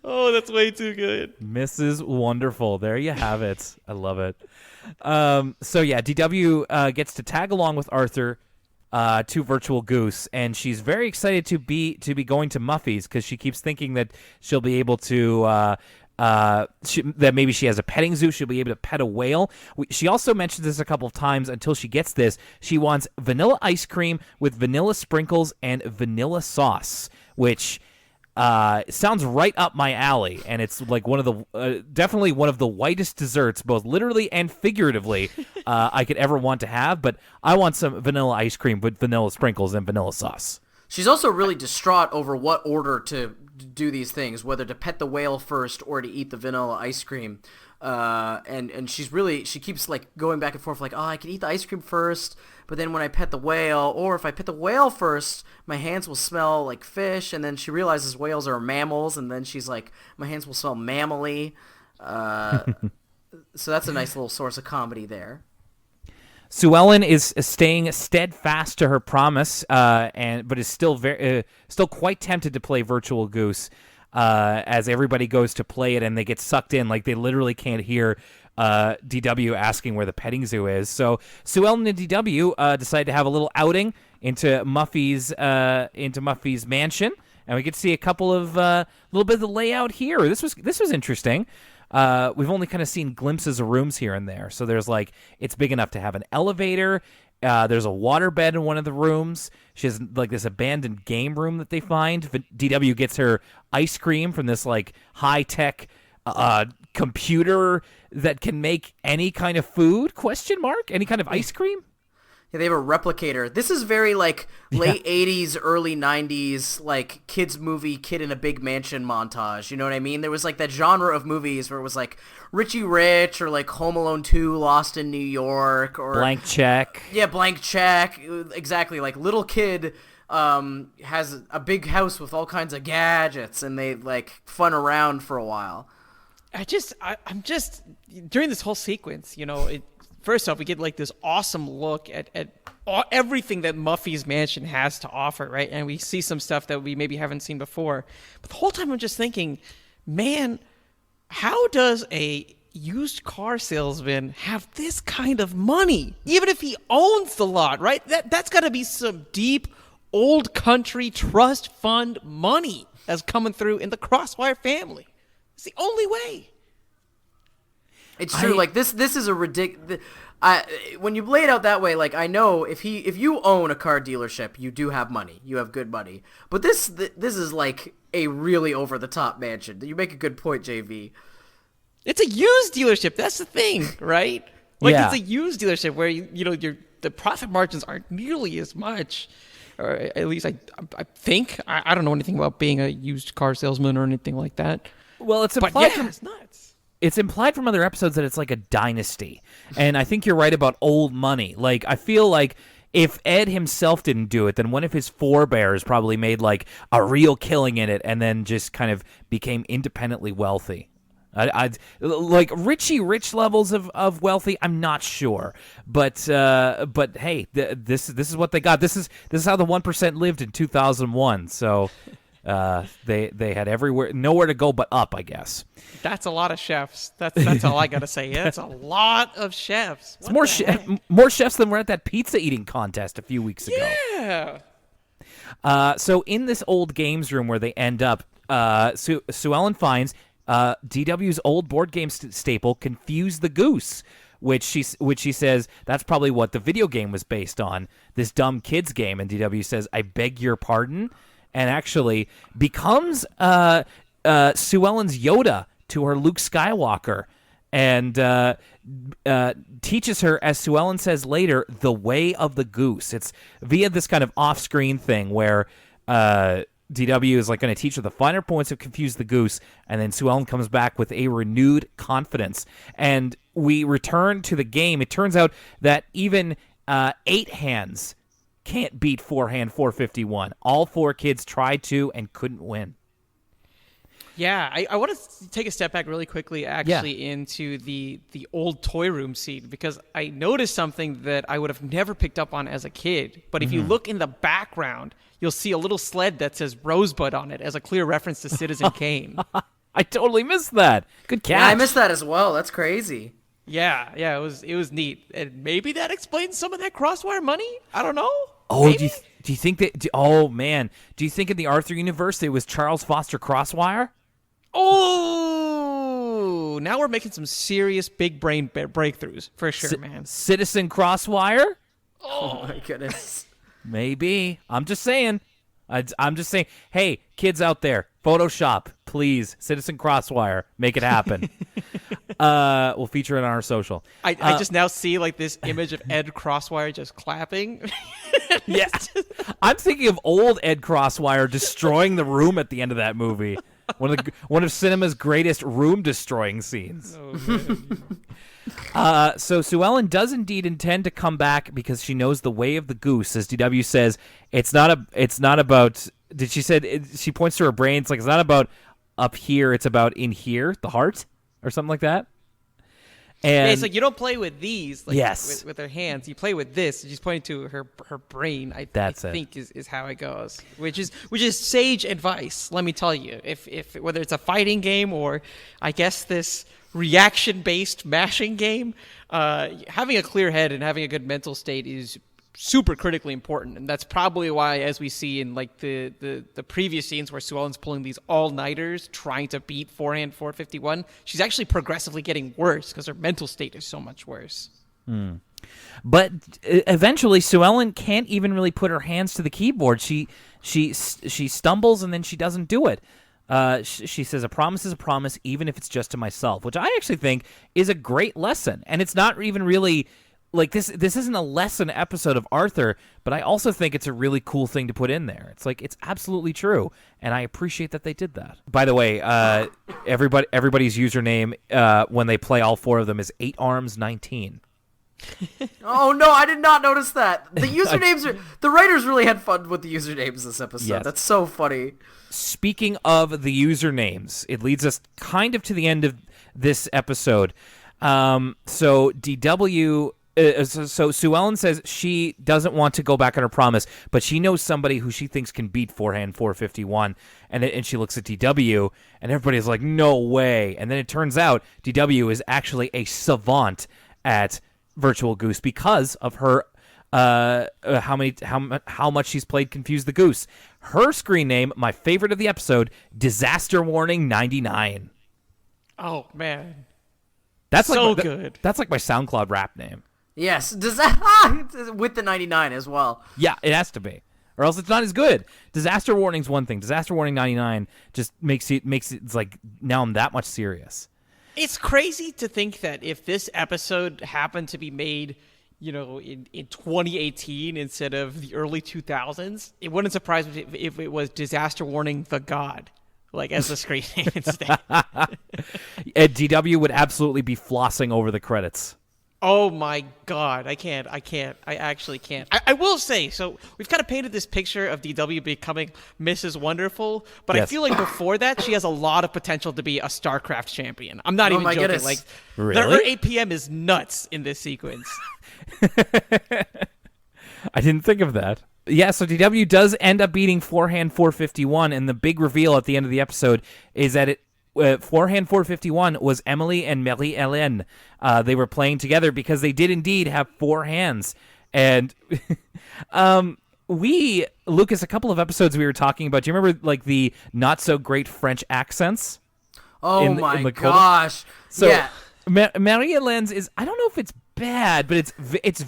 Speaker 3: Oh, that's way too good.
Speaker 1: Mrs. Wonderful. There you have it. I love it. So yeah, DW gets to tag along with Arthur to Virtual Goose, and she's very excited to be going to Muffy's because she keeps thinking that she'll be able to that maybe she has a petting zoo. She'll be able to pet a whale. She also mentions this a couple of times until she gets this. She wants vanilla ice cream with vanilla sprinkles and vanilla sauce, which sounds right up my alley, and it's like one of the definitely one of the whitest desserts, both literally and figuratively, I could ever want to have. But I want some vanilla ice cream with vanilla sprinkles and vanilla sauce.
Speaker 2: She's also really distraught over what order to do these things, whether to pet the whale first or to eat the vanilla ice cream. And she keeps like going back and forth like, oh, I can eat the ice cream first, but then when I pet the whale, or if I pet the whale first, my hands will smell like fish, and then she realizes whales are mammals, and then she's like, my hands will smell mammally. So that's a nice little source of comedy there.
Speaker 1: Sue Ellen is staying steadfast to her promise, but is still still quite tempted to play Virtual Goose. As everybody goes to play it and they get sucked in, like they literally can't hear DW asking where the petting zoo is. So Sue Ellen and DW decide to have a little outing into Muffy's mansion, and we get to see a couple of little bit of the layout here. This was interesting. We've only kind of seen glimpses of rooms here and there. So there's like, it's big enough to have an elevator. There's a waterbed in one of the rooms. She has like this abandoned game room that they find. DW gets her ice cream from this like high-tech computer that can make any kind of food, ? Any kind of ice cream?
Speaker 2: Yeah, they have a replicator. This is very like late 80s, early 90s, like kids movie, kid in a big mansion montage. You know what I mean? There was like that genre of movies where it was like Richie Rich or like Home Alone 2, Lost in New York, or
Speaker 1: Blank Check.
Speaker 2: Yeah, Blank Check. Exactly. Like little kid has a big house with all kinds of gadgets, and they like fun around for a while.
Speaker 3: I'm just during this whole sequence, you know, first off, we get like this awesome look at everything that Muffy's mansion has to offer, right? And we see some stuff that we maybe haven't seen before. But the whole time I'm just thinking, man, how does a used car salesman have this kind of money? Even if he owns the lot, right? That's got to be some deep old country trust fund money that's coming through in the Crosswire family. It's the only way.
Speaker 2: It's true. Like this is a ridiculous. When you lay it out that way, like I know if you own a car dealership, you do have money. You have good money. But this is like a really over the top mansion. You make a good point, JV.
Speaker 3: It's a used dealership. That's the thing, right? Like
Speaker 1: yeah.
Speaker 3: It's a used dealership where the profit margins aren't nearly as much. Or at least I think. I don't know anything about being a used car salesman or anything like that.
Speaker 1: Well, it's implied
Speaker 3: it's nuts.
Speaker 1: It's implied from other episodes that it's like a dynasty. And I think you're right about old money. Like, I feel like if Ed himself didn't do it, then one of his forebears probably made like a real killing in it and then just kind of became independently wealthy. Like Richie Rich levels of wealthy, I'm not sure, but hey, this is what they got. This is how the 1% lived in 2001. So they had nowhere to go but up, I guess.
Speaker 3: That's a lot of chefs. That's all I gotta say. Yeah, it's a lot of chefs.
Speaker 1: It's more chefs than were at that pizza eating contest a few weeks ago.
Speaker 3: Yeah.
Speaker 1: So in this old games room where they end up, Sue Ellen finds DW's old board game staple, Confuse the Goose, which she says that's probably what the video game was based on, this dumb kids game. And DW says, I beg your pardon, and actually becomes Sue Ellen's Yoda to her Luke Skywalker, and teaches her, as Sue Ellen says later, the way of the goose. It's via this kind of off-screen thing where DW is like going to teach her the finer points of Confuse the Goose, and then Sue Ellen comes back with a renewed confidence. And we return to the game. It turns out that even 8 hands can't beat 4-hand 451. All 4 kids tried to and couldn't win.
Speaker 3: Yeah, I want to take a step back really quickly, actually, into the old toy room scene, because I noticed something that I would have never picked up on as a kid. But if you look in the background, you'll see a little sled that says Rosebud on it as a clear reference to Citizen Kane.
Speaker 1: I totally missed that. Good catch.
Speaker 2: Yeah, I missed that as well. That's crazy.
Speaker 3: Yeah, it was neat. And maybe that explains some of that Crosswire money? I don't know.
Speaker 1: Oh,
Speaker 3: maybe?
Speaker 1: do you think that? Oh man, do you think in the Arthur universe it was Charles Foster Crosswire?
Speaker 3: Oh, now we're making some serious big brain breakthroughs for sure, man.
Speaker 1: Citizen Crosswire?
Speaker 2: Oh my goodness.
Speaker 1: Maybe. I'm just saying. I'm just saying, hey, kids out there, Photoshop, please, Citizen Crosswire, make it happen. We'll feature it on our social.
Speaker 3: I just now see like this image of Ed Crosswire just clapping.
Speaker 1: Yeah, I'm thinking of old Ed Crosswire destroying the room at the end of that movie. One of cinema's greatest room destroying scenes.
Speaker 3: Oh, man.
Speaker 1: So Sue Ellen does indeed intend to come back because she knows the way of the goose. As DW says, it's not about. She points to her brain. It's like it's not about up here. It's about in here, the heart, or something like that. And
Speaker 3: it's like you don't play with these. Like,
Speaker 1: yes,
Speaker 3: with her hands. You play with this. She's pointing to her brain. I think is how it goes. Which is sage advice. Let me tell you. If whether it's a fighting game or, I guess this reaction-based mashing game, having a clear head and having a good mental state is super critically important, and that's probably why, as we see in like the previous scenes where Sue Ellen's pulling these all-nighters trying to beat forehand 451, she's actually progressively getting worse because her mental state is so much worse.
Speaker 1: But eventually, Sue Ellen can't even really put her hands to the keyboard. She stumbles and then she doesn't do it. She says, a promise is a promise, even if it's just to myself, which I actually think is a great lesson. And it's not even really like this isn't a lesson episode of Arthur, but I also think it's a really cool thing to put in there. It's like, it's absolutely true. And I appreciate that they did that. By the way, everybody's username, when they play all four of them, is 8arms19.
Speaker 2: Oh no, I did not notice that. The usernames the writers really had fun with the usernames this episode.
Speaker 1: Yes.
Speaker 2: That's so funny.
Speaker 1: Speaking of the usernames, it leads us kind of to the end of this episode. So DW, so Sue Ellen says she doesn't want to go back on her promise, but she knows somebody who she thinks can beat forehand 451, and she looks at DW, and everybody's like, no way. And then it turns out DW is actually a savant at Virtual Goose because of her how much she's played Confuse the Goose. Her screen name, my favorite of the episode, Disaster Warning 99.
Speaker 3: Oh man,
Speaker 1: that's
Speaker 3: so
Speaker 1: like
Speaker 3: good.
Speaker 1: That's like my SoundCloud rap name.
Speaker 2: Yes, with the 99 as well.
Speaker 1: Yeah, it has to be, or else it's not as good. Disaster Warning's one thing. Disaster Warning 99 just makes it. It's like now I'm that much serious.
Speaker 3: It's crazy to think that if this episode happened to be made, in 2018 instead of the early 2000s, it wouldn't surprise me if it was Disaster Warning the God, like as the screen name instead.
Speaker 1: DW would absolutely be flossing over the credits.
Speaker 3: Oh my God, I actually can't. I will say, so we've kind of painted this picture of DW becoming Mrs. Wonderful, but yes. I feel like before that, she has a lot of potential to be a StarCraft champion. I'm not even joking.
Speaker 2: Goodness.
Speaker 3: Like,
Speaker 1: really?
Speaker 3: Her APM is nuts in this sequence.
Speaker 1: I didn't think of that. Yeah, so DW does end up beating forehand 451, and the big reveal at the end of the episode is that forehand 451 was Emily and Marie-Hélène. They were playing together because they did indeed have four hands. And Lucas, a couple of episodes we were talking about, do you remember like the not so great French accents?
Speaker 2: Oh my gosh.
Speaker 1: So
Speaker 2: yeah.
Speaker 1: Marie-Hélène's is, I don't know if it's bad, but it's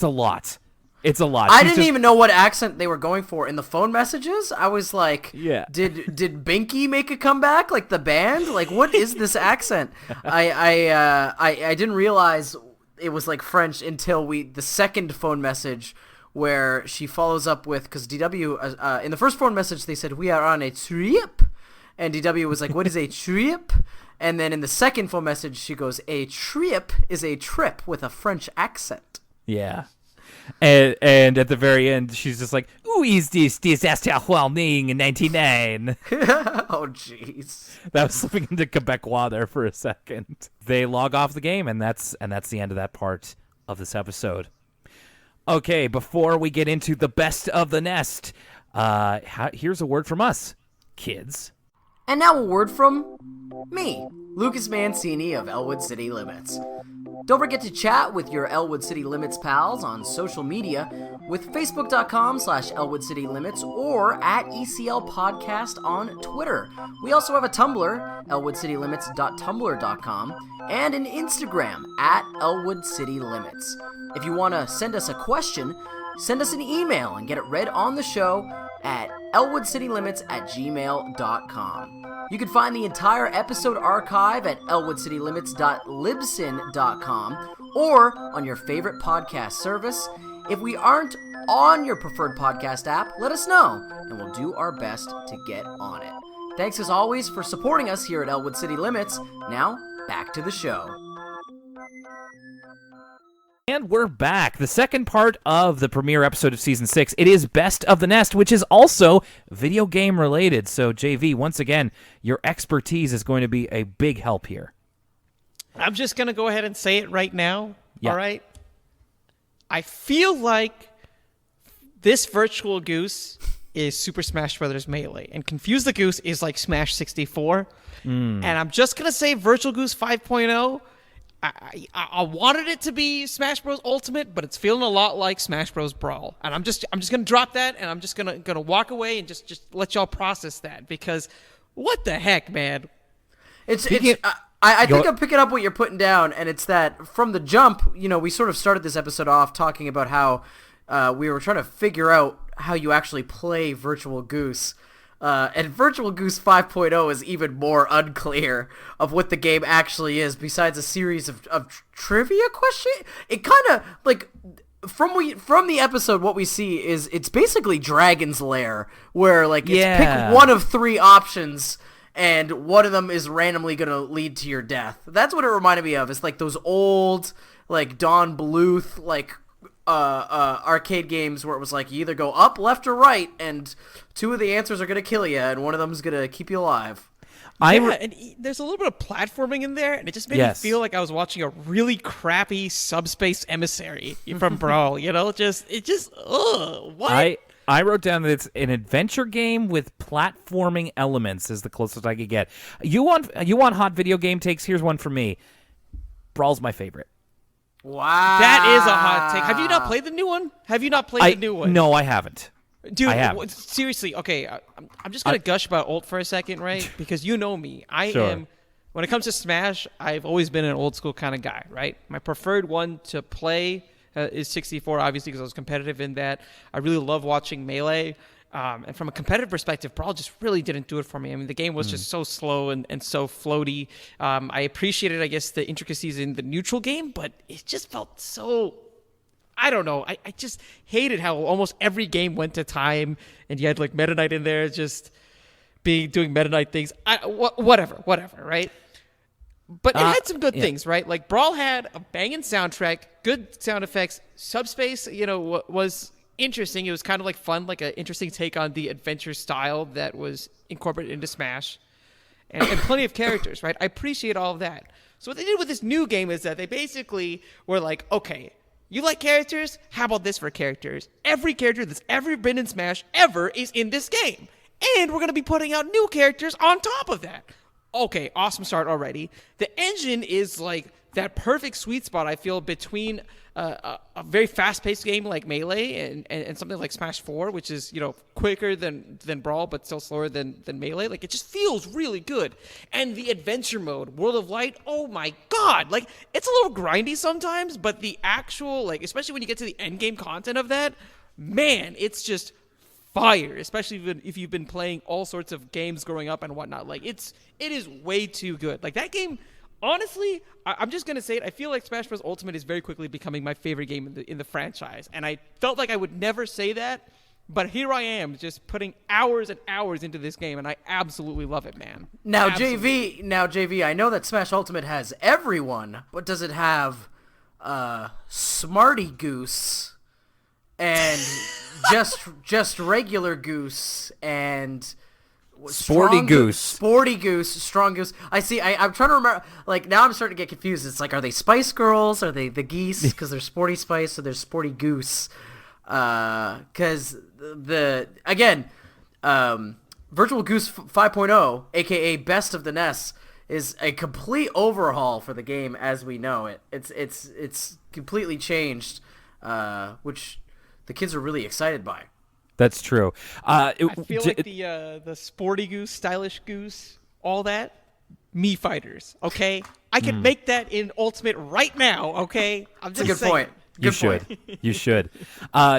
Speaker 1: a lot. It's a lot.
Speaker 2: I didn't even know what accent they were going for in the phone messages. I was like,
Speaker 1: yeah.
Speaker 2: Did Binky make a comeback? Like the band? Like what is this accent? I didn't realize it was like French until the second phone message where she follows up with, because DW in the first phone message they said we are on a trip, and DW was like, what is a trip? And then in the second phone message she goes, a trip is a trip with a French accent.
Speaker 1: Yeah. And at the very end, she's just like, "Who is this disaster warning 99?"
Speaker 2: Oh, jeez.
Speaker 1: That was slipping into Quebecois there for a second. They log off the game, and that's the end of that part of this episode. Okay, before we get into the best of the nest, here's a word from us, kids.
Speaker 2: And now a word from me, Lucas Mancini of Elwood City Limits. Don't forget to chat with your Elwood City Limits pals on social media with facebook.com/Elwood City Limits or at ECL Podcast on Twitter. We also have a Tumblr, elwoodcitylimits.tumblr.com, and an Instagram at Elwood City Limits. If you want to send us a question, send us an email and get it read on the show at elwoodcitylimits@gmail.com. You can find the entire episode archive at elwoodcitylimits.libsyn.com or on your favorite podcast service. If we aren't on your preferred podcast app, let us know, and we'll do our best to get on it. Thanks as always for supporting us here at Elwood City Limits. Now, back to the show.
Speaker 1: And we're back. The second part of the premiere episode of Season 6. It is Best of the Nest, which is also video game related. So, JV, once again, your expertise is going to be a big help here.
Speaker 3: I'm just going to go ahead and say it right now.
Speaker 1: Yeah.
Speaker 3: All right? I feel like this Virtual Goose is Super Smash Bros. Melee, and Confuse the Goose is like Smash 64. And I'm just going to say Virtual Goose 5.0. I wanted it to be Smash Bros. Ultimate, but it's feeling a lot like Smash Bros. Brawl. And I'm just going to drop that, and I'm just going to walk away and just let y'all process that, because what the heck, man?
Speaker 2: I think I'm picking up what you're putting down, and it's that from the jump, we sort of started this episode off talking about how we were trying to figure out how you actually play Virtual Goose. And Virtual Goose 5.0 is even more unclear of what the game actually is, besides a series of trivia questions. It kind of, like, from the episode, what we see is it's basically Dragon's Lair, where, like, it's pick one of three options, and one of them is randomly going to lead to your death. That's what it reminded me of. It's like those old, like, Don Bluth, like, arcade games where it was like you either go up, left, or right, and two of the answers are going to kill you, and one of them is going to keep you alive.
Speaker 3: And there's a little bit of platforming in there, and it just made me feel like I was watching a really crappy Subspace Emissary from Brawl. What?
Speaker 1: I wrote down that it's an adventure game with platforming elements is the closest I could get. You want hot video game takes? Here's one for me. Brawl's my favorite.
Speaker 2: Wow.
Speaker 3: That is a hot take. Have you not played the new one? The new one?
Speaker 1: No, I haven't.
Speaker 3: Dude,
Speaker 1: I haven't.
Speaker 3: Seriously, okay, I'm just going to gush about ult for a second, right? Because you know me. When it comes to Smash, I've always been an old school kind of guy, right? My preferred one to play is 64, obviously, because I was competitive in that. I really love watching Melee. And from a competitive perspective, Brawl just really didn't do it for me. I mean, the game was just so slow and so floaty. I appreciated, I guess, the intricacies in the neutral game, but it just felt so... I don't know. I just hated how almost every game went to time, and you had, like, Meta Knight in there just doing Meta Knight things. Whatever, right? But it had some good things, right? Like, Brawl had a banging soundtrack, good sound effects. Subspace, was... interesting. It was kind of like fun, like an interesting take on the adventure style that was incorporated into Smash, and plenty of characters, right? I appreciate all of that. So what they did with this new game is that they basically were like, okay, you like characters? How about this for characters? Every character that's ever been in Smash ever is in this game, and we're going to be putting out new characters on top of that. Okay, awesome start already. The engine is like that perfect sweet spot, I feel, between a very fast-paced game like Melee and something like Smash 4, which is, quicker than Brawl, but still slower than Melee. Like, it just feels really good. And the adventure mode, World of Light, oh my god! Like, it's a little grindy sometimes, but the actual, like, especially when you get to the endgame content of that, man, it's just fire, especially if you've been playing all sorts of games growing up and whatnot. Like, it is way too good. Like, that game... Honestly, I'm just going to say it. I feel like Smash Bros. Ultimate is very quickly becoming my favorite game in the franchise. And I felt like I would never say that, but here I am just putting hours and hours into this game, and I absolutely love it, man.
Speaker 2: Now, JV, I know that Smash Ultimate has everyone, but does it have Smarty Goose and just regular Goose and...
Speaker 1: Sporty Goose,
Speaker 2: Strong Goose. I see. I'm trying to remember. Like, now I'm starting to get confused. It's like, are they Spice Girls? Are they the geese? Because they're Sporty Spice, so they're Sporty Goose. Because Virtual Goose 5.0, aka Best of the Nest, is a complete overhaul for the game as we know it. It's completely changed, which the kids are really excited by.
Speaker 1: That's true.
Speaker 3: I feel like the Sporty Goose, Stylish Goose, all that, Mii Fighters, okay? I can make that in Ultimate right now, okay? I'm just
Speaker 2: That's a good point.
Speaker 1: You should. You should.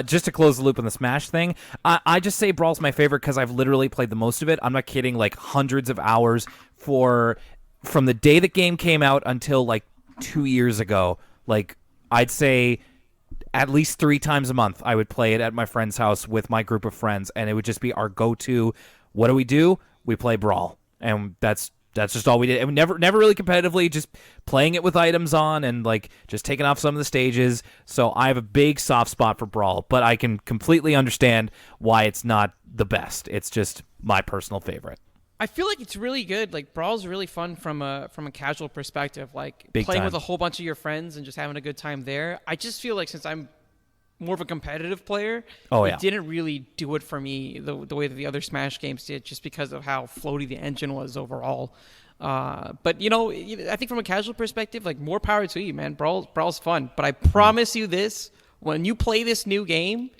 Speaker 1: Just to close the loop on the Smash thing, I just say Brawl's my favorite because I've literally played the most of it. I'm not kidding, like hundreds of hours from the day the game came out until like 2 years ago. Like, I'd say at least 3 times a month I would play it at my friend's house with my group of friends, and it would just be our go-to. What do? We play Brawl, and that's just all we did. And we never really competitively, just playing it with items on and like just taking off some of the stages. So I have a big soft spot for Brawl, but I can completely understand why it's not the best. It's just my personal favorite.
Speaker 3: I feel like it's really good. Like, Brawl's really fun from a casual perspective. Like,
Speaker 1: Big
Speaker 3: playing
Speaker 1: time.
Speaker 3: with a whole bunch of your friends and just having a good time there. I just feel like since I'm more of a competitive player, it didn't really do it for me the way that the other Smash games did, just because of how floaty the engine was overall. But, you know, I think from a casual perspective, like, more power to you, man. Brawl's fun. But I promise you this, when you play this new game,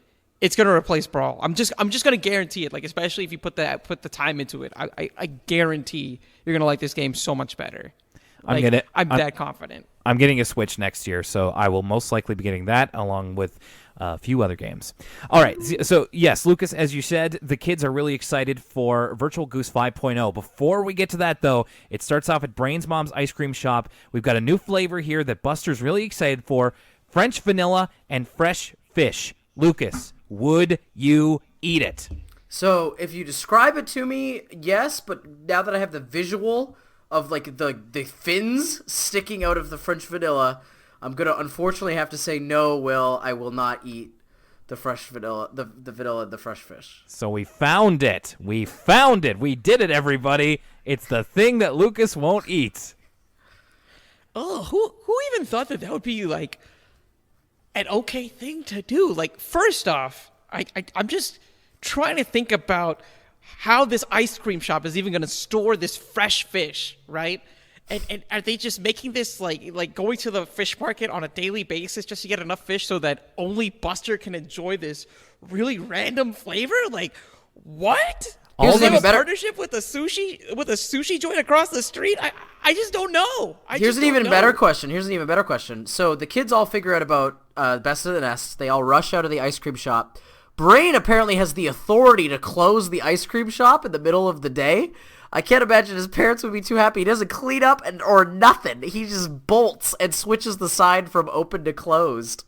Speaker 3: it's going to replace Brawl. I'm just going to guarantee it, like, especially if you put the time into it. I guarantee you're going to like this game so much better. Like, I'm that confident.
Speaker 1: I'm getting a Switch next year, so I will most likely be getting that along with a few other games. All right, so yes, Lucas, as you said, the kids are really excited for Virtual Goose 5.0. Before we get to that, though, it starts off at Brain's Mom's Ice Cream Shop. We've got a new flavor here that Buster's really excited for, French vanilla and fresh fish. Lucas, would you eat it?
Speaker 2: So if you describe it to me, yes, but now that I have the visual of like the fins sticking out of the French vanilla, I'm gonna unfortunately have to say no, Will. I will not eat the fresh vanilla, the vanilla, the fresh fish.
Speaker 1: So we found it. We found it. We did it, everybody. It's the thing that Lucas won't eat.
Speaker 3: Oh, who even thought that would be like an okay thing to do? Like, first off, I'm just trying to think about how this ice cream shop is even going to store this fresh fish, right? And are they just making this like going to the fish market on a daily basis just to get enough fish so that only Buster can enjoy this really random flavor? Like, what?
Speaker 2: Here's
Speaker 3: They
Speaker 2: an
Speaker 3: have
Speaker 2: even
Speaker 3: a
Speaker 2: better
Speaker 3: partnership with a sushi joint across the street? I just don't know.
Speaker 2: Here's an even better question. So the kids all figure out about Best of the Nest. They all rush out of the ice cream shop. Brain apparently has the authority to close the ice cream shop in the middle of the day. I can't imagine his parents would be too happy. He doesn't clean up or nothing. He just bolts and switches the sign from open to closed.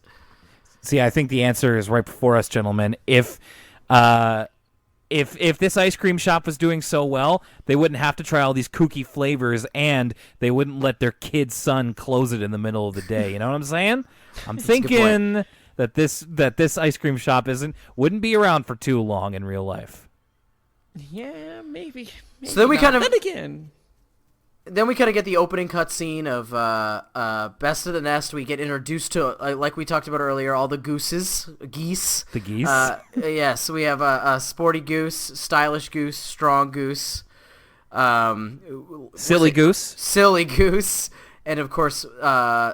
Speaker 1: See, I think the answer is right before us, gentlemen. If this ice cream shop was doing so well, they wouldn't have to try all these kooky flavors, and they wouldn't let their kid's son close it in the middle of the day. You know what I'm saying? I'm thinking that this ice cream shop wouldn't be around for too long in real life.
Speaker 3: Yeah, maybe.
Speaker 2: So then we kind of get the opening cutscene of Best of the Nest. We get introduced to, like we talked about earlier, all the geese.
Speaker 1: The geese?
Speaker 2: Yes, we have a sporty goose, stylish goose, strong goose,
Speaker 1: silly goose, and of course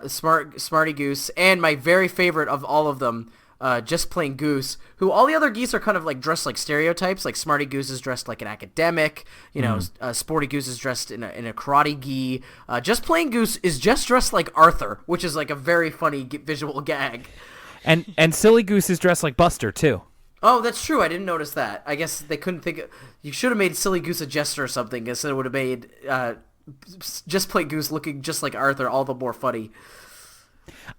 Speaker 1: smarty goose, and my very favorite of all of them, just plain Goose, who all the other geese are kind of like dressed like stereotypes. Like Smarty Goose is dressed like an academic, Sporty Goose is dressed in a karate gi. Just plain Goose is just dressed like Arthur, which is like a very funny visual gag. And Silly Goose is dressed like Buster too.
Speaker 2: Oh, that's true. I didn't notice that. I guess they couldn't think you should have made Silly Goose a jester or something, because it would have made just plain Goose looking just like Arthur all the more funny.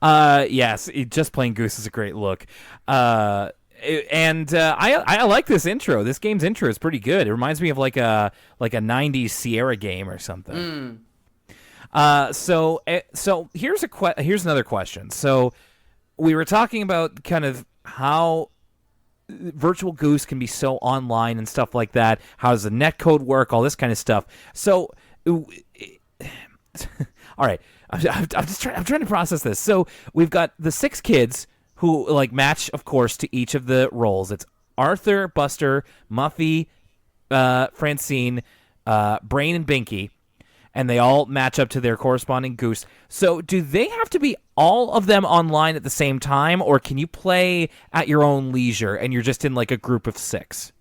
Speaker 1: Yes, just plain Goose is a great look. I like this intro. This game's intro is pretty good. It reminds me of like a 90s Sierra game or something. So here's another question. So we were talking about kind of how Virtual Goose can be so online and stuff like that. How does the netcode work? All this kind of stuff. So all right. I'm trying to process this. So we've got the 6 kids who like match, of course, to each of the roles. It's Arthur, Buster, Muffy, Francine, Brain, and Binky, and they all match up to their corresponding goose. So do they have to be all of them online at the same time, or can you play at your own leisure and you're just in like a group of 6?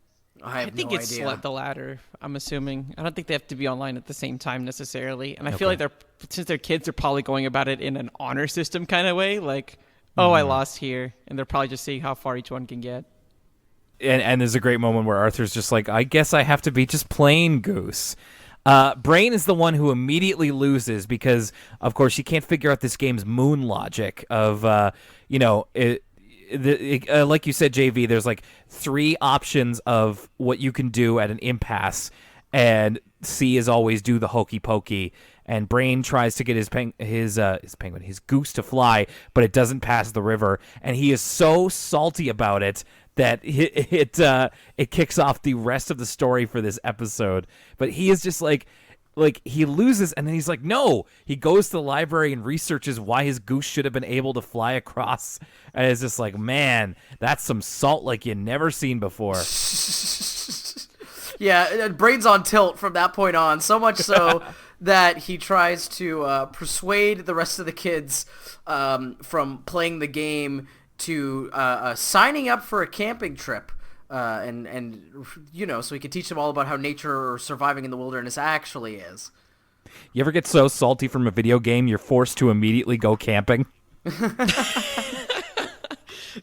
Speaker 3: I think it's the latter, I'm assuming. I don't think they have to be online at the same time necessarily. And I feel like since they're kids, they're probably going about it in an honor system kind of way. Like, oh, I lost here. And they're probably just seeing how far each one can get.
Speaker 1: And there's a great moment where Arthur's just like, I guess I have to be just plain Goose. Brain is the one who immediately loses because, of course, she can't figure out this game's moon logic of, like you said, JV, there's like 3 options of what you can do at an impasse, and C is always do the hokey pokey. And Brain tries to get his goose to fly, but it doesn't pass the river, and he is so salty about it that it kicks off the rest of the story for this episode. But he is just like he loses, and then he's like, no. He goes to the library and researches why his goose should have been able to fly across, and it's just like, man, that's some salt like you never seen before.
Speaker 2: Yeah, Brain's on tilt from that point on, so much so that he tries to persuade the rest of the kids from playing the game to signing up for a camping trip, and so he could teach them all about how nature or surviving in the wilderness actually is.
Speaker 1: You ever get so salty from a video game you're forced to immediately go camping?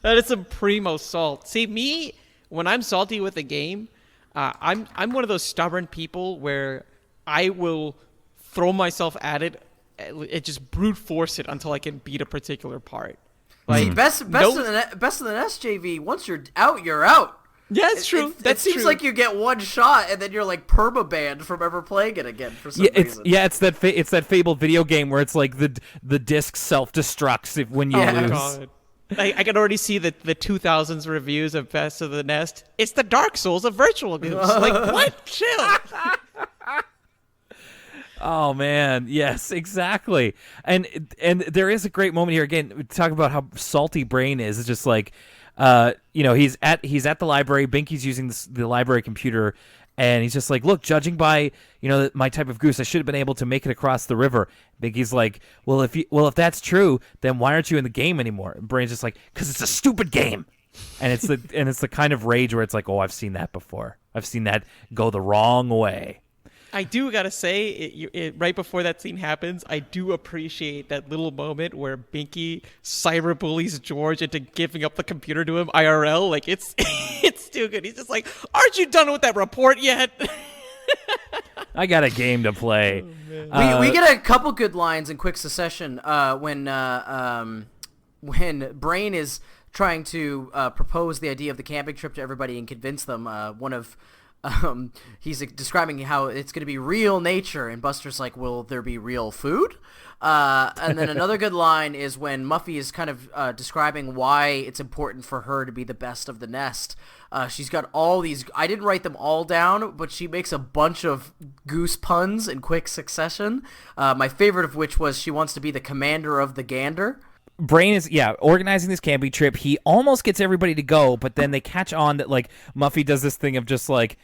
Speaker 3: That is some primo salt. See, me, when I'm salty with a game, I'm one of those stubborn people where I will throw myself at it, just brute force it until I can beat a particular part.
Speaker 2: Like best of the SJV. Once you're out, you're out.
Speaker 3: Yeah, it's true.
Speaker 2: It seems like you get one shot and then you're like perma-banned from ever playing it again for some reason.
Speaker 1: It's that fabled video game where it's like the disc self-destructs when you lose.
Speaker 3: God. I can already see the 2000s reviews of Best of the Nest. It's the Dark Souls of Virtual Goose. Like, what? Chill.
Speaker 1: Oh man, yes, exactly. And there is a great moment here again. We talk about how salty Brain is. It's just like, he's at the library. Binky's using the library computer, and he's just like, look, judging by my type of goose, I should have been able to make it across the river. Binky's like, well, if that's true, then why aren't you in the game anymore? And Brain's just like, because it's a stupid game. And it's the kind of rage where it's like, oh, I've seen that before. I've seen that go the wrong way.
Speaker 3: I do gotta say, right before that scene happens, I do appreciate that little moment where Binky cyberbullies George into giving up the computer to him IRL. Like, it's it's too good. He's just like, aren't you done with that report yet?
Speaker 1: I got a game to play.
Speaker 2: Oh, we get a couple good lines in quick succession when Brain is trying to propose the idea of the camping trip to everybody and convince them. He's describing how it's going to be real nature, and Buster's like, will there be real food? And then another good line is when Muffy is kind of describing why it's important for her to be the best of the nest. She's got all these, I didn't write them all down, but she makes a bunch of goose puns in quick succession. My favorite of which was she wants to be the commander of the gander.
Speaker 1: Brain is, organizing this camping trip. He almost gets everybody to go, but then they catch on that, like, Muffy does this thing of just like,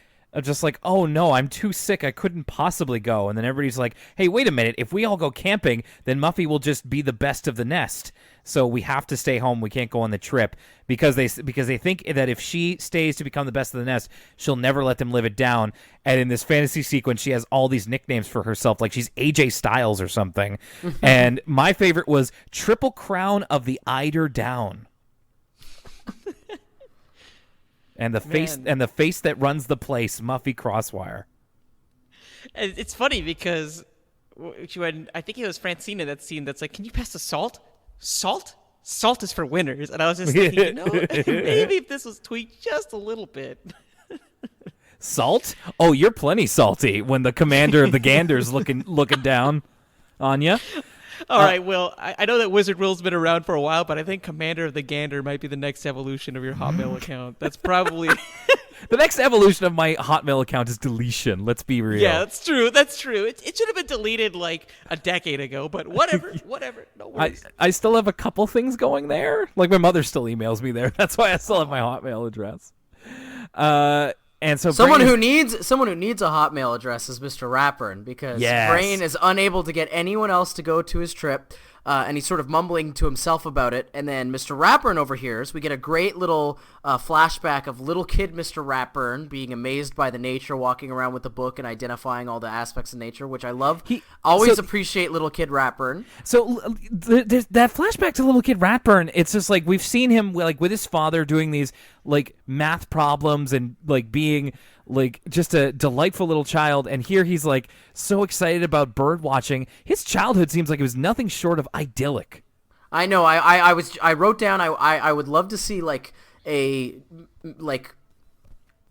Speaker 1: oh no, I'm too sick, I couldn't possibly go. And then everybody's like, hey, wait a minute, if we all go camping, then Muffy will just be the best of the nest. So we have to stay home. We can't go on the trip because they think that if she stays to become the best of the nest, she'll never let them live it down. And in this fantasy sequence, she has all these nicknames for herself, like she's AJ Styles or something. And my favorite was Triple Crown of the Eider Down. And the face that runs the place, Muffy Crosswire.
Speaker 3: It's funny because I think it was Francine in that scene that's like, can you pass the salt? Salt is for winners. And I was just thinking, maybe if this was tweaked just a little bit.
Speaker 1: Salt? Oh, you're plenty salty when the commander of the Gander's looking down on you.
Speaker 3: All right, well, I know that Wizard Will's been around for a while, but I think Commander of the Gander might be the next evolution of your Hotmail account. That's probably...
Speaker 1: The next evolution of my Hotmail account is deletion. Let's be real.
Speaker 3: Yeah, that's true. It should have been deleted like a decade ago, but whatever. No worries.
Speaker 1: I still have a couple things going there. Like my mother still emails me there. That's why I still have my Hotmail address. And so
Speaker 2: someone who needs a Hotmail address is Mr. Rapperin, because
Speaker 1: yes.
Speaker 2: Brain is unable to get anyone else to go to his trip. and he's sort of mumbling to himself about it. And then Mr. Ratburn overhears. We get a great little flashback of little kid Mr. Ratburn being amazed by the nature, walking around with the book and identifying all the aspects of nature, which I love. Always appreciate little kid Ratburn.
Speaker 1: So there's that flashback to little kid Ratburn. It's just like we've seen him like with his father doing these like math problems and like being like just a delightful little child, and here he's like so excited about bird watching. His childhood seems like it was nothing short of idyllic.
Speaker 2: I know. I wrote down. I would love to see like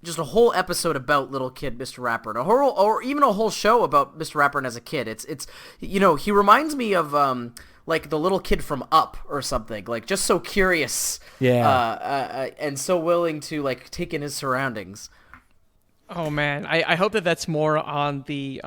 Speaker 2: just a whole episode about little kid Mr. Ratburn, or even a whole show about Mr. Ratburn as a kid. It's he reminds me of like the little kid from Up or something, like just so curious, and so willing to like take in his surroundings.
Speaker 3: Oh man, I hope that's more on the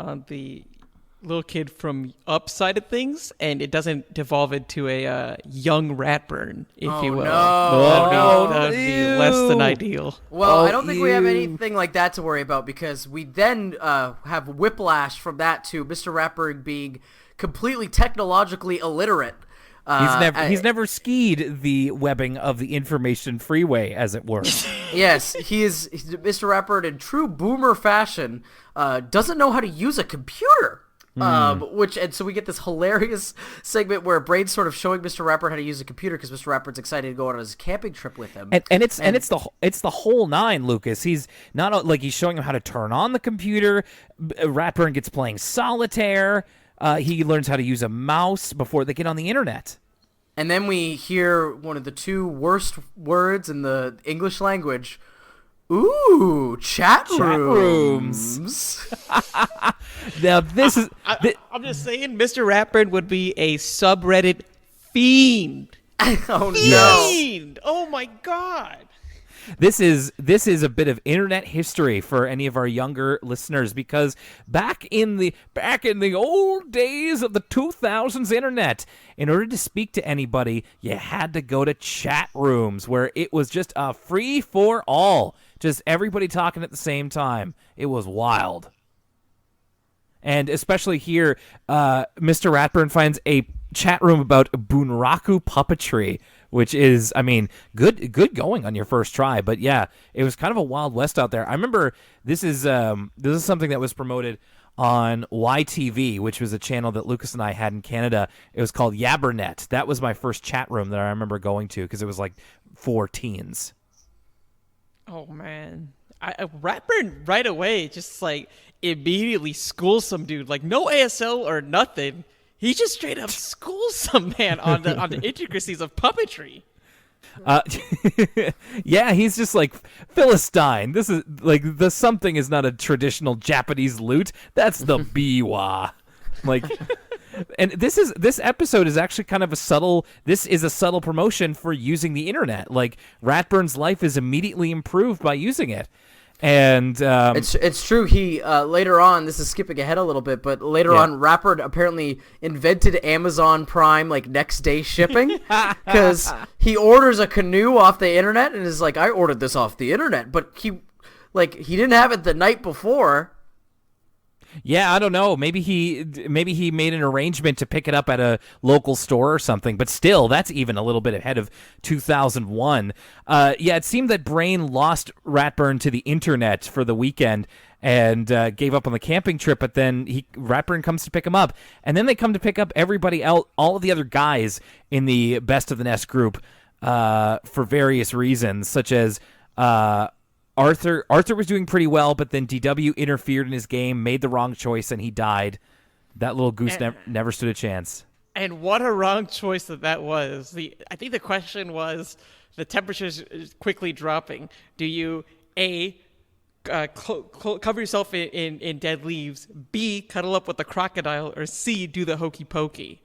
Speaker 3: little kid from Up side of things, and it doesn't devolve into a young Ratburn, if you will. That'd be less than ideal.
Speaker 2: Well, I don't think we have anything like that to worry about, because we then have whiplash from that to Mr. Ratburn being completely technologically illiterate.
Speaker 1: He's never skied the webbing of the information freeway, as it were.
Speaker 2: Yes, he's Mr. Ratburn in true boomer fashion doesn't know how to use a computer. So we get this hilarious segment where Brain's sort of showing Mr. Ratburn how to use a computer because Mr. Ratburn's excited to go on his camping trip with him.
Speaker 1: And it's the whole nine, Lucas. He's not like he's showing him how to turn on the computer. Ratburn gets playing solitaire. He learns how to use a mouse before they get on the internet.
Speaker 2: And then we hear one of the two worst words in the English language. Ooh, chat rooms.
Speaker 1: Now this is...
Speaker 3: I'm just saying, Mr. Ratburn would be a subreddit fiend.
Speaker 2: Oh,
Speaker 3: Fiend! Oh my god!
Speaker 1: This is a bit of internet history for any of our younger listeners, because back in the old days of the 2000s internet, in order to speak to anybody, you had to go to chat rooms where it was just a free for all, just everybody talking at the same time. It was wild. And especially here, Mr. Ratburn finds a chat room about bunraku puppetry, which is, I mean, good going on your first try. But yeah, it was kind of a Wild West out there. I remember this is something that was promoted on YTV, which was a channel that Lucas and I had in Canada. It was called Yabbernet. That was my first chat room that I remember going to, because it was like for teens.
Speaker 3: Oh man, Ratburn right away just like immediately schools some dude, like no ASL or nothing. He just straight up schools some man on the intricacies of puppetry.
Speaker 1: Yeah, he's just like, Philistine. This is like the something is not a traditional Japanese lute. That's the biwa. Like, and this episode is actually kind of a subtle. This is a subtle promotion for using the internet. Like, Ratburn's life is immediately improved by using it. And
Speaker 2: it's true. He later on, this is skipping ahead a little bit, but later on, Ratburn apparently invented Amazon Prime like next day shipping, because he orders a canoe off the internet and is like, I ordered this off the internet, but he didn't have it the night before.
Speaker 1: Yeah, I don't know. Maybe he made an arrangement to pick it up at a local store or something. But still, that's even a little bit ahead of 2001. It seemed that Brain lost Ratburn to the internet for the weekend and gave up on the camping trip. But then Ratburn comes to pick him up, and then they come to pick up everybody else, all of the other guys in the Best of the Nest group for various reasons, such as. Arthur was doing pretty well, but then DW interfered in his game, made the wrong choice, and he died. That little goose never stood a chance.
Speaker 3: And what a wrong choice that was. I think the question was, the temperature's quickly dropping. Do you, A, cover yourself in dead leaves, B, cuddle up with the crocodile, or C, do the hokey pokey?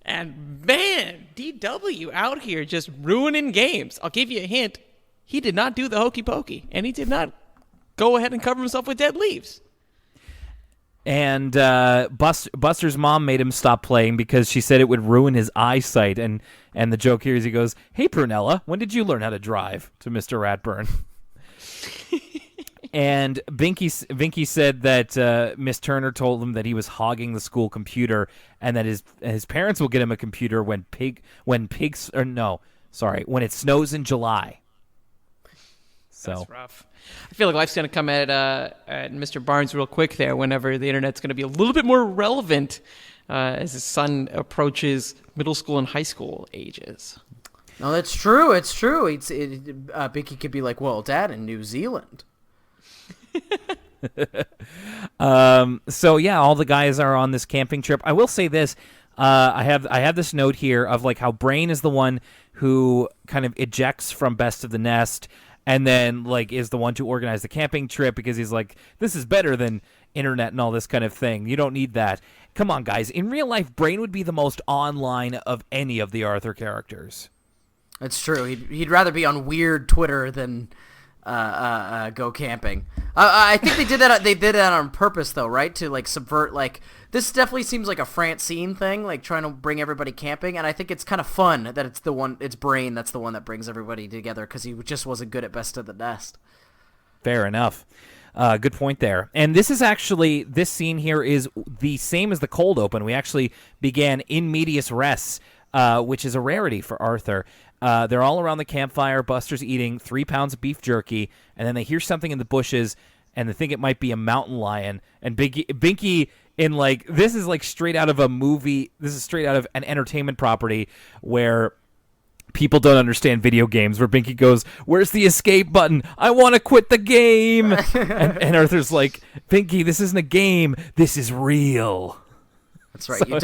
Speaker 3: And man, DW out here just ruining games. I'll give you a hint. He did not do the hokey pokey, and he did not go ahead and cover himself with dead leaves.
Speaker 1: And Buster's mom made him stop playing because she said it would ruin his eyesight. And the joke here is he goes, "Hey, Prunella, when did you learn how to drive?" to Mr. Ratburn. And Binky said that Miss Turner told him that he was hogging the school computer, and that his parents will get him a computer when it snows in July. So
Speaker 3: that's rough. I feel like life's going to come at Mr. Barnes real quick there whenever the internet's going to be a little bit more relevant as his son approaches middle school and high school ages.
Speaker 2: No, that's true. It's true. Binky could be like, well, Dad, in New Zealand.
Speaker 1: So yeah, all the guys are on this camping trip. I will say this. I have this note here of like how Brain is the one who kind of ejects from Best of the Nest, and then like is the one to organize the camping trip because he's like, this is better than internet and all this kind of thing. You don't need that. Come on, guys. In real life, Brain would be the most online of any of the Arthur characters. That's
Speaker 2: true. He'd rather be on weird Twitter than go camping. I think they did that. They did that on purpose, though, right? To like subvert. Like this definitely seems like a Francine thing, like trying to bring everybody camping. And I think it's kind of fun that it's Brain that's the one that brings everybody together because he just wasn't good at Best of the Nest.
Speaker 1: Fair enough. Good point there. And this scene here is the same as the cold open. We actually began in medias res, which is a rarity for Arthur. They're all around the campfire. Buster's eating 3 pounds of beef jerky, and then they hear something in the bushes, and they think it might be a mountain lion. And Binky this is like straight out of a movie. This is straight out of an entertainment property where people don't understand video games, where Binky goes, where's the escape button? I want to quit the game. and Arthur's like, Binky, this isn't a game. This is real.
Speaker 2: That's right. So, you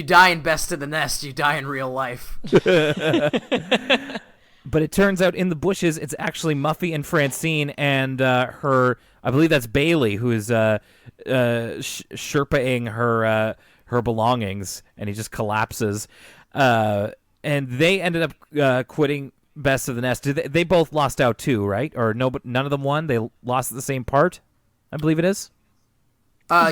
Speaker 2: die in Best of the Nest. You die in real life.
Speaker 1: But it turns out in the bushes, it's actually Muffy and Francine and her, I believe that's Bailey, who is Sherpaing her belongings, and he just collapses. And they ended up quitting Best of the Nest. They both lost out too, right? Or no, but none of them won. They lost at the same part, I believe it is.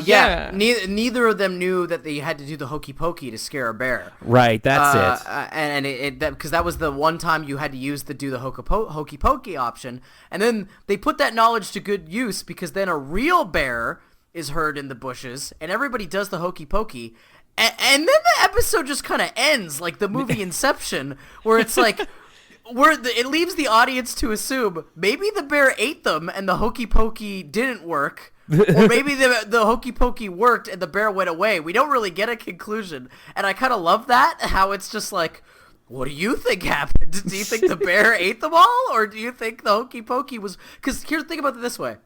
Speaker 2: Yeah. Neither of them knew that they had to do the hokey pokey to scare a bear.
Speaker 1: Right, that's it.
Speaker 2: And because that was the one time you had to use the hokey pokey option, and then they put that knowledge to good use because then a real bear is heard in the bushes, and everybody does the hokey pokey, and then the episode just kind of ends like the movie Inception, where it's like. It leaves the audience to assume maybe the bear ate them and the hokey pokey didn't work, or maybe the hokey pokey worked and the bear went away. We don't really get a conclusion, and I kind of love that, how it's just like, what do you think happened? Do you think the bear ate them all, or do you think the hokey pokey was... Because think about it this way.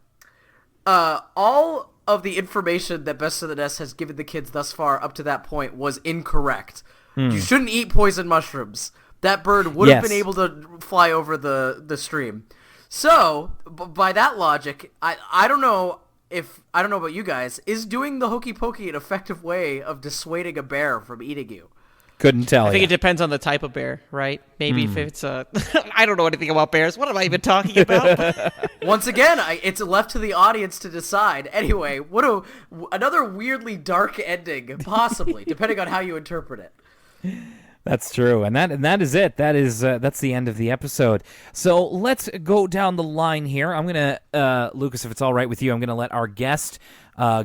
Speaker 2: All of the information that Best of the Nest has given the kids thus far up to that point was incorrect. You shouldn't eat poison mushrooms. That bird would have been able to fly over the stream. So, by that logic, I don't know about you guys, is doing the hokey pokey an effective way of dissuading a bear from eating you?
Speaker 1: Couldn't tell.
Speaker 3: I think it depends on the type of bear, right? Maybe if it's a... I don't know anything about bears. What am I even talking about?
Speaker 2: Once again, it's left to the audience to decide. Anyway, another weirdly dark ending, possibly, depending on how you interpret it.
Speaker 1: That's true, and that is it. That's the end of the episode. So let's go down the line here. I'm gonna, Lucas, if it's all right with you, I'm gonna let our guest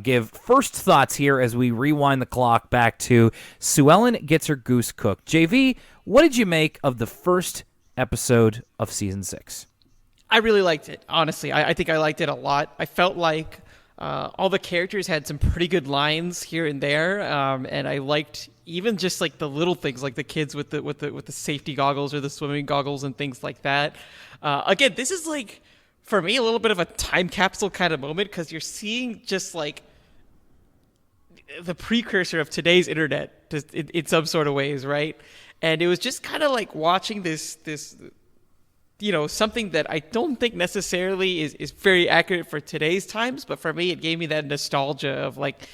Speaker 1: give first thoughts here as we rewind the clock back to Sue Ellen gets her goose cooked. JV, what did you make of the first episode of season 6?
Speaker 3: I really liked it. Honestly, I think I liked it a lot. I felt like all the characters had some pretty good lines here and there, and I liked even just like the little things, like the kids with the safety goggles or the swimming goggles and things like that. Again, this is like, for me, a little bit of a time capsule kind of moment, because you're seeing just like the precursor of today's internet in some sort of ways, right? And it was just kind of like watching this something that I don't think necessarily is very accurate for today's times, but for me, it gave me that nostalgia of like,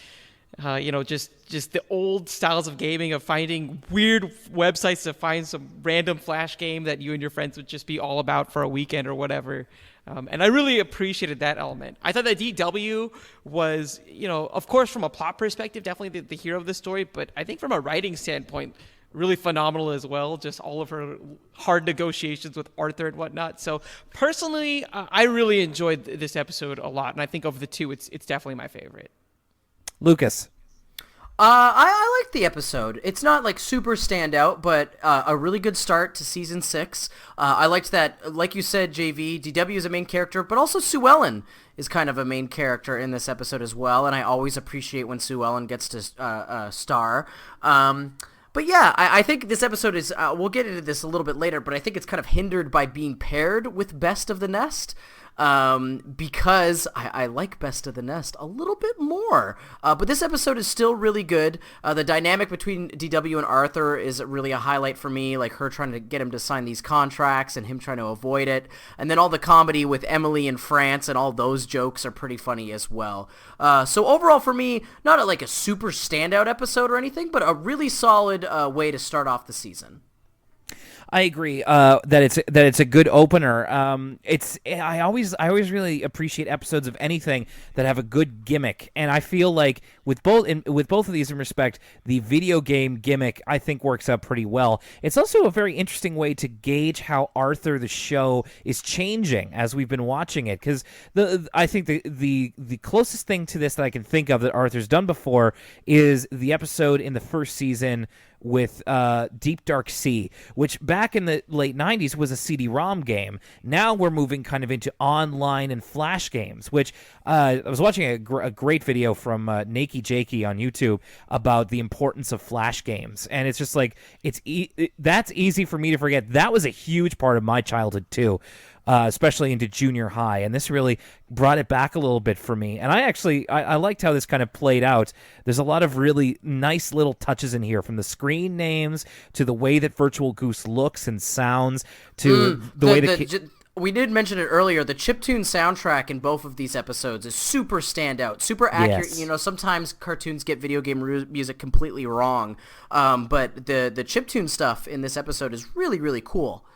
Speaker 3: just the old styles of gaming, of finding weird websites to find some random flash game that you and your friends would just be all about for a weekend or whatever. And I really appreciated that element. I thought that DW was, of course, from a plot perspective, definitely the hero of the story, but I think from a writing standpoint, really phenomenal as well. Just all of her hard negotiations with Arthur and whatnot. So personally, I really enjoyed this episode a lot, and I think of the two, it's definitely my favorite.
Speaker 1: Lucas.
Speaker 2: I liked the episode. It's not like super standout, but a really good start to season 6. I liked that, like you said, JV, DW is a main character, but also Sue Ellen is kind of a main character in this episode as well, and I always appreciate when Sue Ellen gets to star. But yeah, I think this episode is, we'll get into this a little bit later, but I think it's kind of hindered by being paired with Best of the Nest. Because I like Best of the Nest a little bit more. But this episode is still really good. The dynamic between DW and Arthur is really a highlight for me, like her trying to get him to sign these contracts and him trying to avoid it. And then all the comedy with Emily in France and all those jokes are pretty funny as well. So overall for me, not like a super standout episode or anything, but a really solid way to start off the season.
Speaker 1: I agree that it's a good opener. I always really appreciate episodes of anything that have a good gimmick, and I feel like with both of these in respect, the video game gimmick I think works out pretty well. It's also a very interesting way to gauge how Arthur the show is changing as we've been watching it, because I think the closest thing to this that I can think of that Arthur's done before is the episode in the first season with Deep Dark Sea, which back in the late 90s was a CD-ROM game. Now we're moving kind of into online and flash games, which I was watching a great video from Nakey Jakey on YouTube about the importance of flash games. And it's just like, that's easy for me to forget. That was a huge part of my childhood too. Especially into junior high, and this really brought it back a little bit for me. And I liked how this kind of played out. There's a lot of really nice little touches in here, from the screen names to the way that Virtual Goose looks and sounds to the way
Speaker 2: we did mention it earlier. The chiptune soundtrack in both of these episodes is super standout, super accurate.
Speaker 1: Yes.
Speaker 2: You know, sometimes cartoons get video game music completely wrong, but the chiptune stuff in this episode is really, really cool.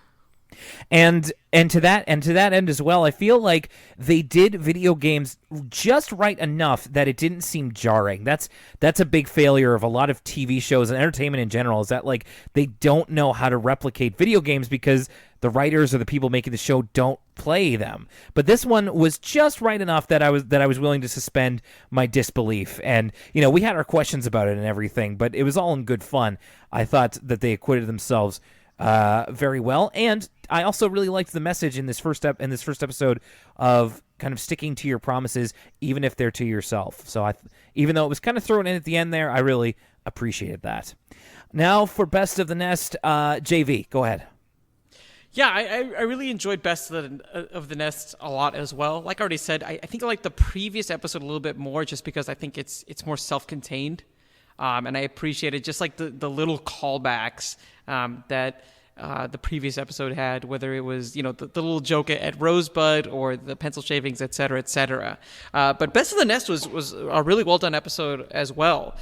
Speaker 1: And to that end as well, I feel like they did video games just right enough that it didn't seem jarring. That's a big failure of a lot of TV shows and entertainment in general, is that like they don't know how to replicate video games because the writers or the people making the show don't play them. But this one was just right enough that I was willing to suspend my disbelief. And you know, we had our questions about it and everything, but it was all in good fun. I thought that they acquitted themselves very well, and I also really liked the message in this first episode of kind of sticking to your promises, even if they're to yourself. So even though it was kind of thrown in at the end there, I really appreciated that. Now for Best of the Nest, JV, go ahead.
Speaker 3: Yeah, I really enjoyed Best of the Nest a lot as well. Like I already said, I think I like the previous episode a little bit more, just because I think it's more self-contained. And I appreciated just like the little callbacks that the previous episode had, whether it was, you know, the little joke at Rosebud or the pencil shavings, et cetera, et cetera. But Best of the Nest was a really well done episode as well.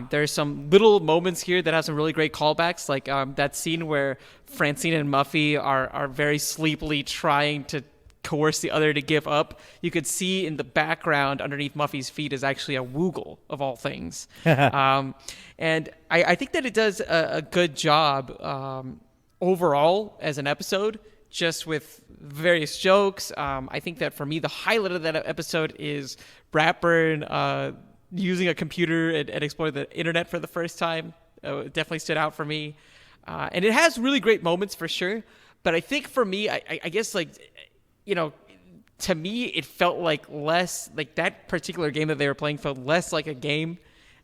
Speaker 3: There's some little moments here that have some really great callbacks, like that scene where Francine and Muffy are very sleepily trying to coerce the other to give up. You could see in the background underneath Muffy's feet is actually a Woogle, of all things. And I think that it does a good job overall as an episode, just with various jokes. I think that for me, the highlight of that episode is Ratburn using a computer and exploring the internet for the first time. It definitely stood out for me. And it has really great moments for sure. But I think for me, I guess, like, you know, to me, it felt like less, like that particular game that they were playing felt less like a game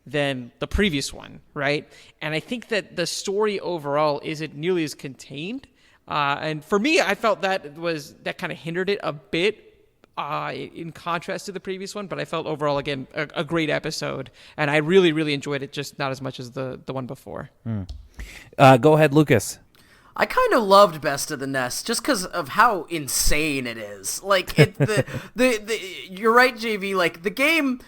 Speaker 3: than the previous one, right? And I think that the story overall isn't nearly as contained. And for me, I felt that kind of hindered it a bit in contrast to the previous one. But I felt overall, again, a great episode. And I really, really enjoyed it, just not as much as the one before.
Speaker 1: Go ahead, Lucas.
Speaker 2: I kind of loved Best of the Nest just because of how insane it is. Like, you're right, JV. Like, the game,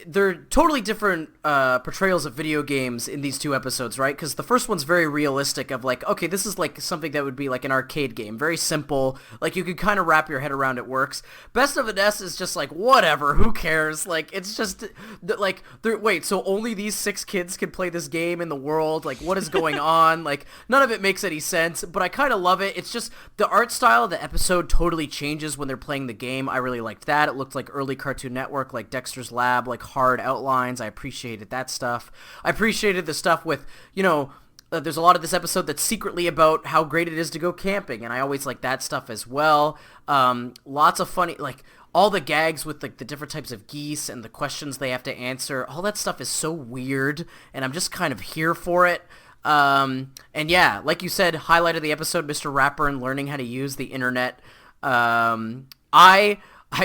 Speaker 2: they're totally different portrayals of video games in these two episodes, right? Because the first one's very realistic of like, okay, this is like something that would be like an arcade game, very simple, like you could kind of wrap your head around it works. Best of Vanessa is just like, whatever, who cares? Like, it's just like, wait, so only these 6 kids can play this game in the world? Like, what is going on? Like, none of it makes any sense, but I kind of love it. It's just the art style of the episode totally changes when they're playing the game. I really liked that. It looked like early Cartoon Network, like Dexter's Lab, like hard outlines. I appreciated that stuff. I appreciated the stuff with, there's a lot of this episode that's secretly about how great it is to go camping, and I always like that stuff as well. Lots of funny, like, all the gags with like the different types of geese and the questions they have to answer. All that stuff is so weird, and I'm just kind of here for it. And yeah, like you said, highlight of the episode, Mr. Ratburn learning how to use the internet. I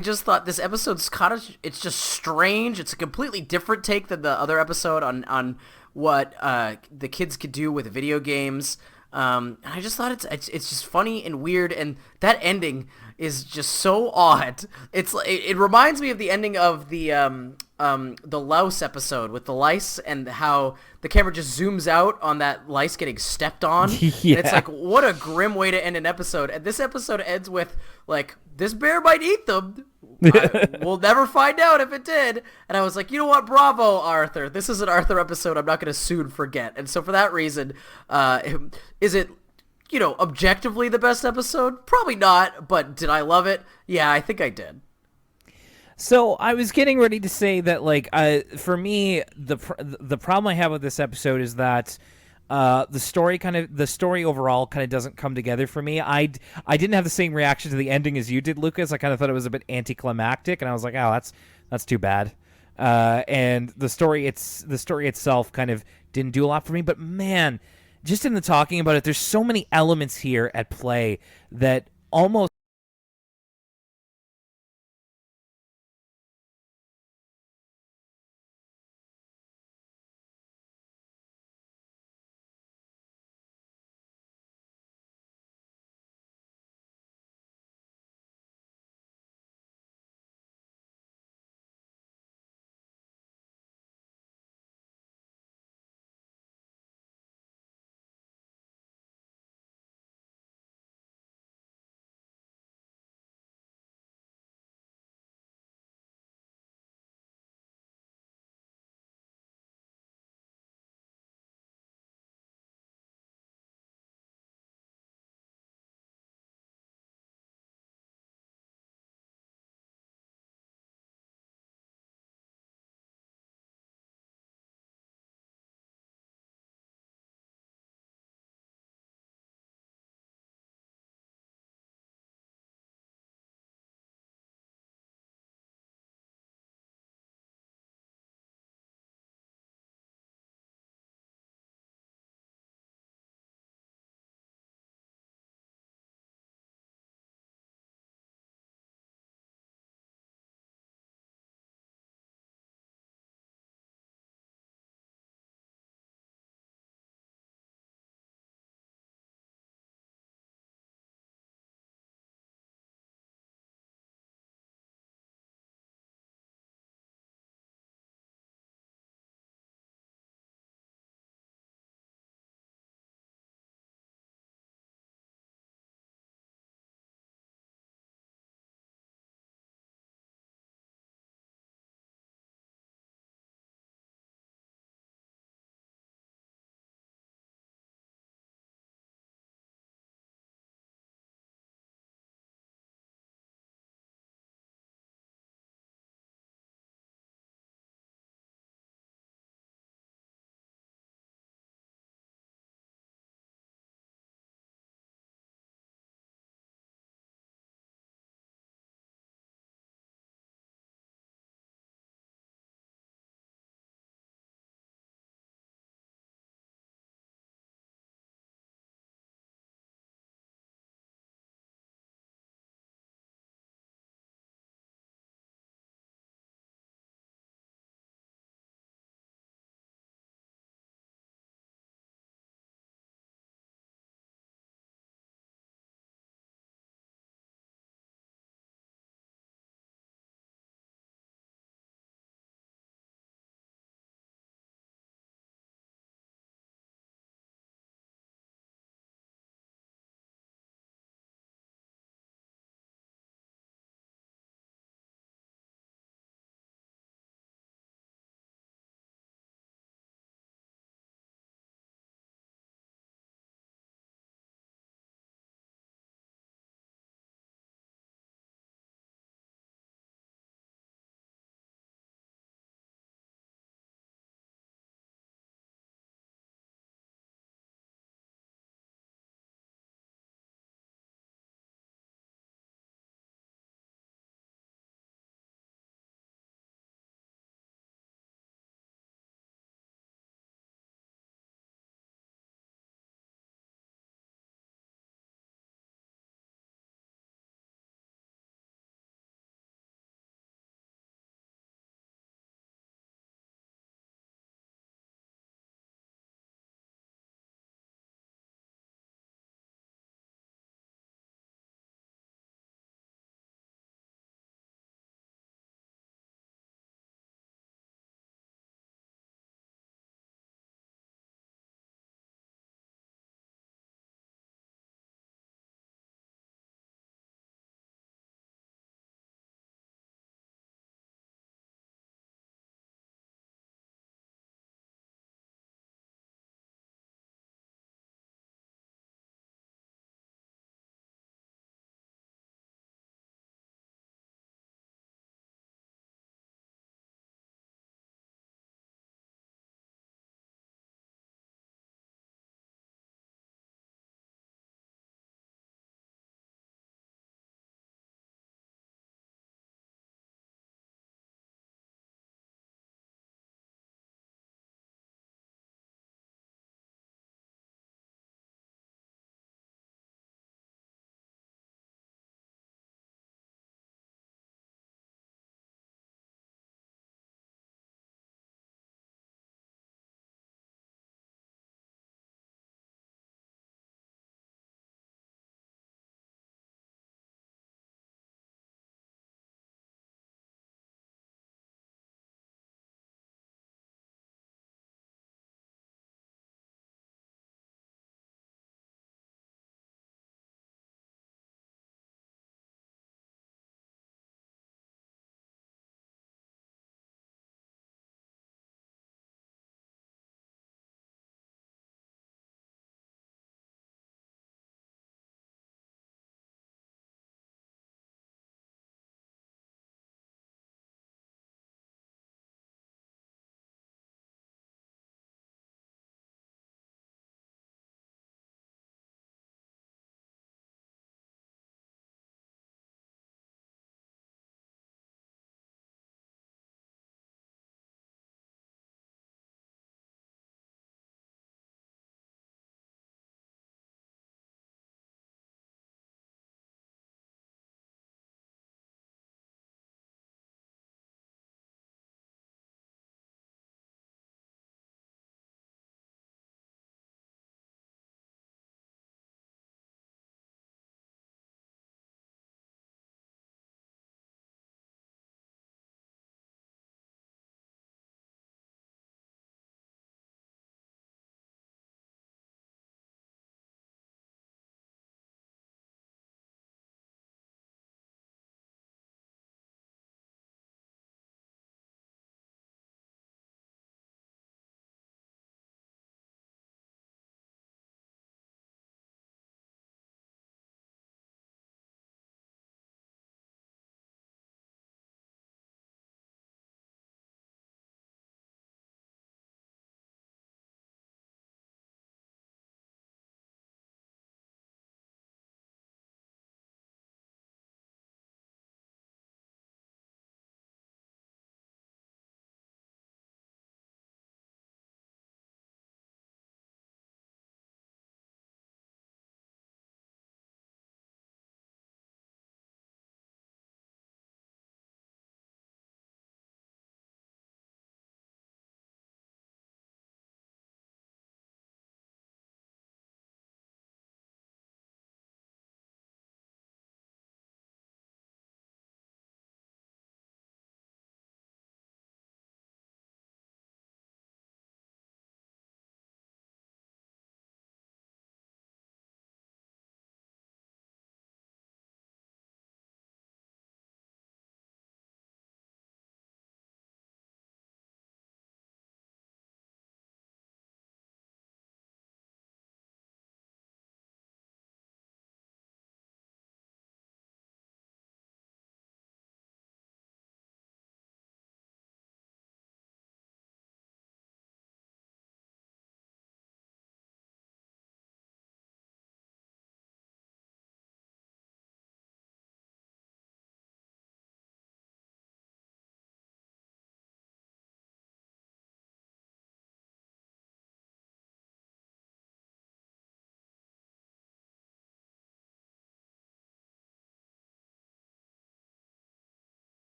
Speaker 2: just thought this episode's kind of, it's just strange. It's a completely different take than the other episode on what the kids could do with video games. And I just thought it's just funny and weird, and that ending is just so odd. It reminds me of the ending of the louse episode with the lice, and how the camera just zooms out on that lice getting stepped on.
Speaker 1: Yeah.
Speaker 2: And it's like, what a grim way to end an episode. And this episode ends with like, this bear might eat them. We'll never find out if it did. And I was like, you know what? Bravo, Arthur. This is an Arthur episode I'm not going to soon forget. And so for that reason, is it, objectively the best episode? Probably not. But did I love it? Yeah, I think I did.
Speaker 1: So I was getting ready to say that, like, for me, the problem I have with this episode is that the story overall kind of doesn't come together for me. I didn't have the same reaction to the ending as you did, Lucas. I kind of thought it was a bit anticlimactic, and I was like, oh, that's too bad. And the story itself kind of didn't do a lot for me. But man, just in the talking about it, there's so many elements here at play that almost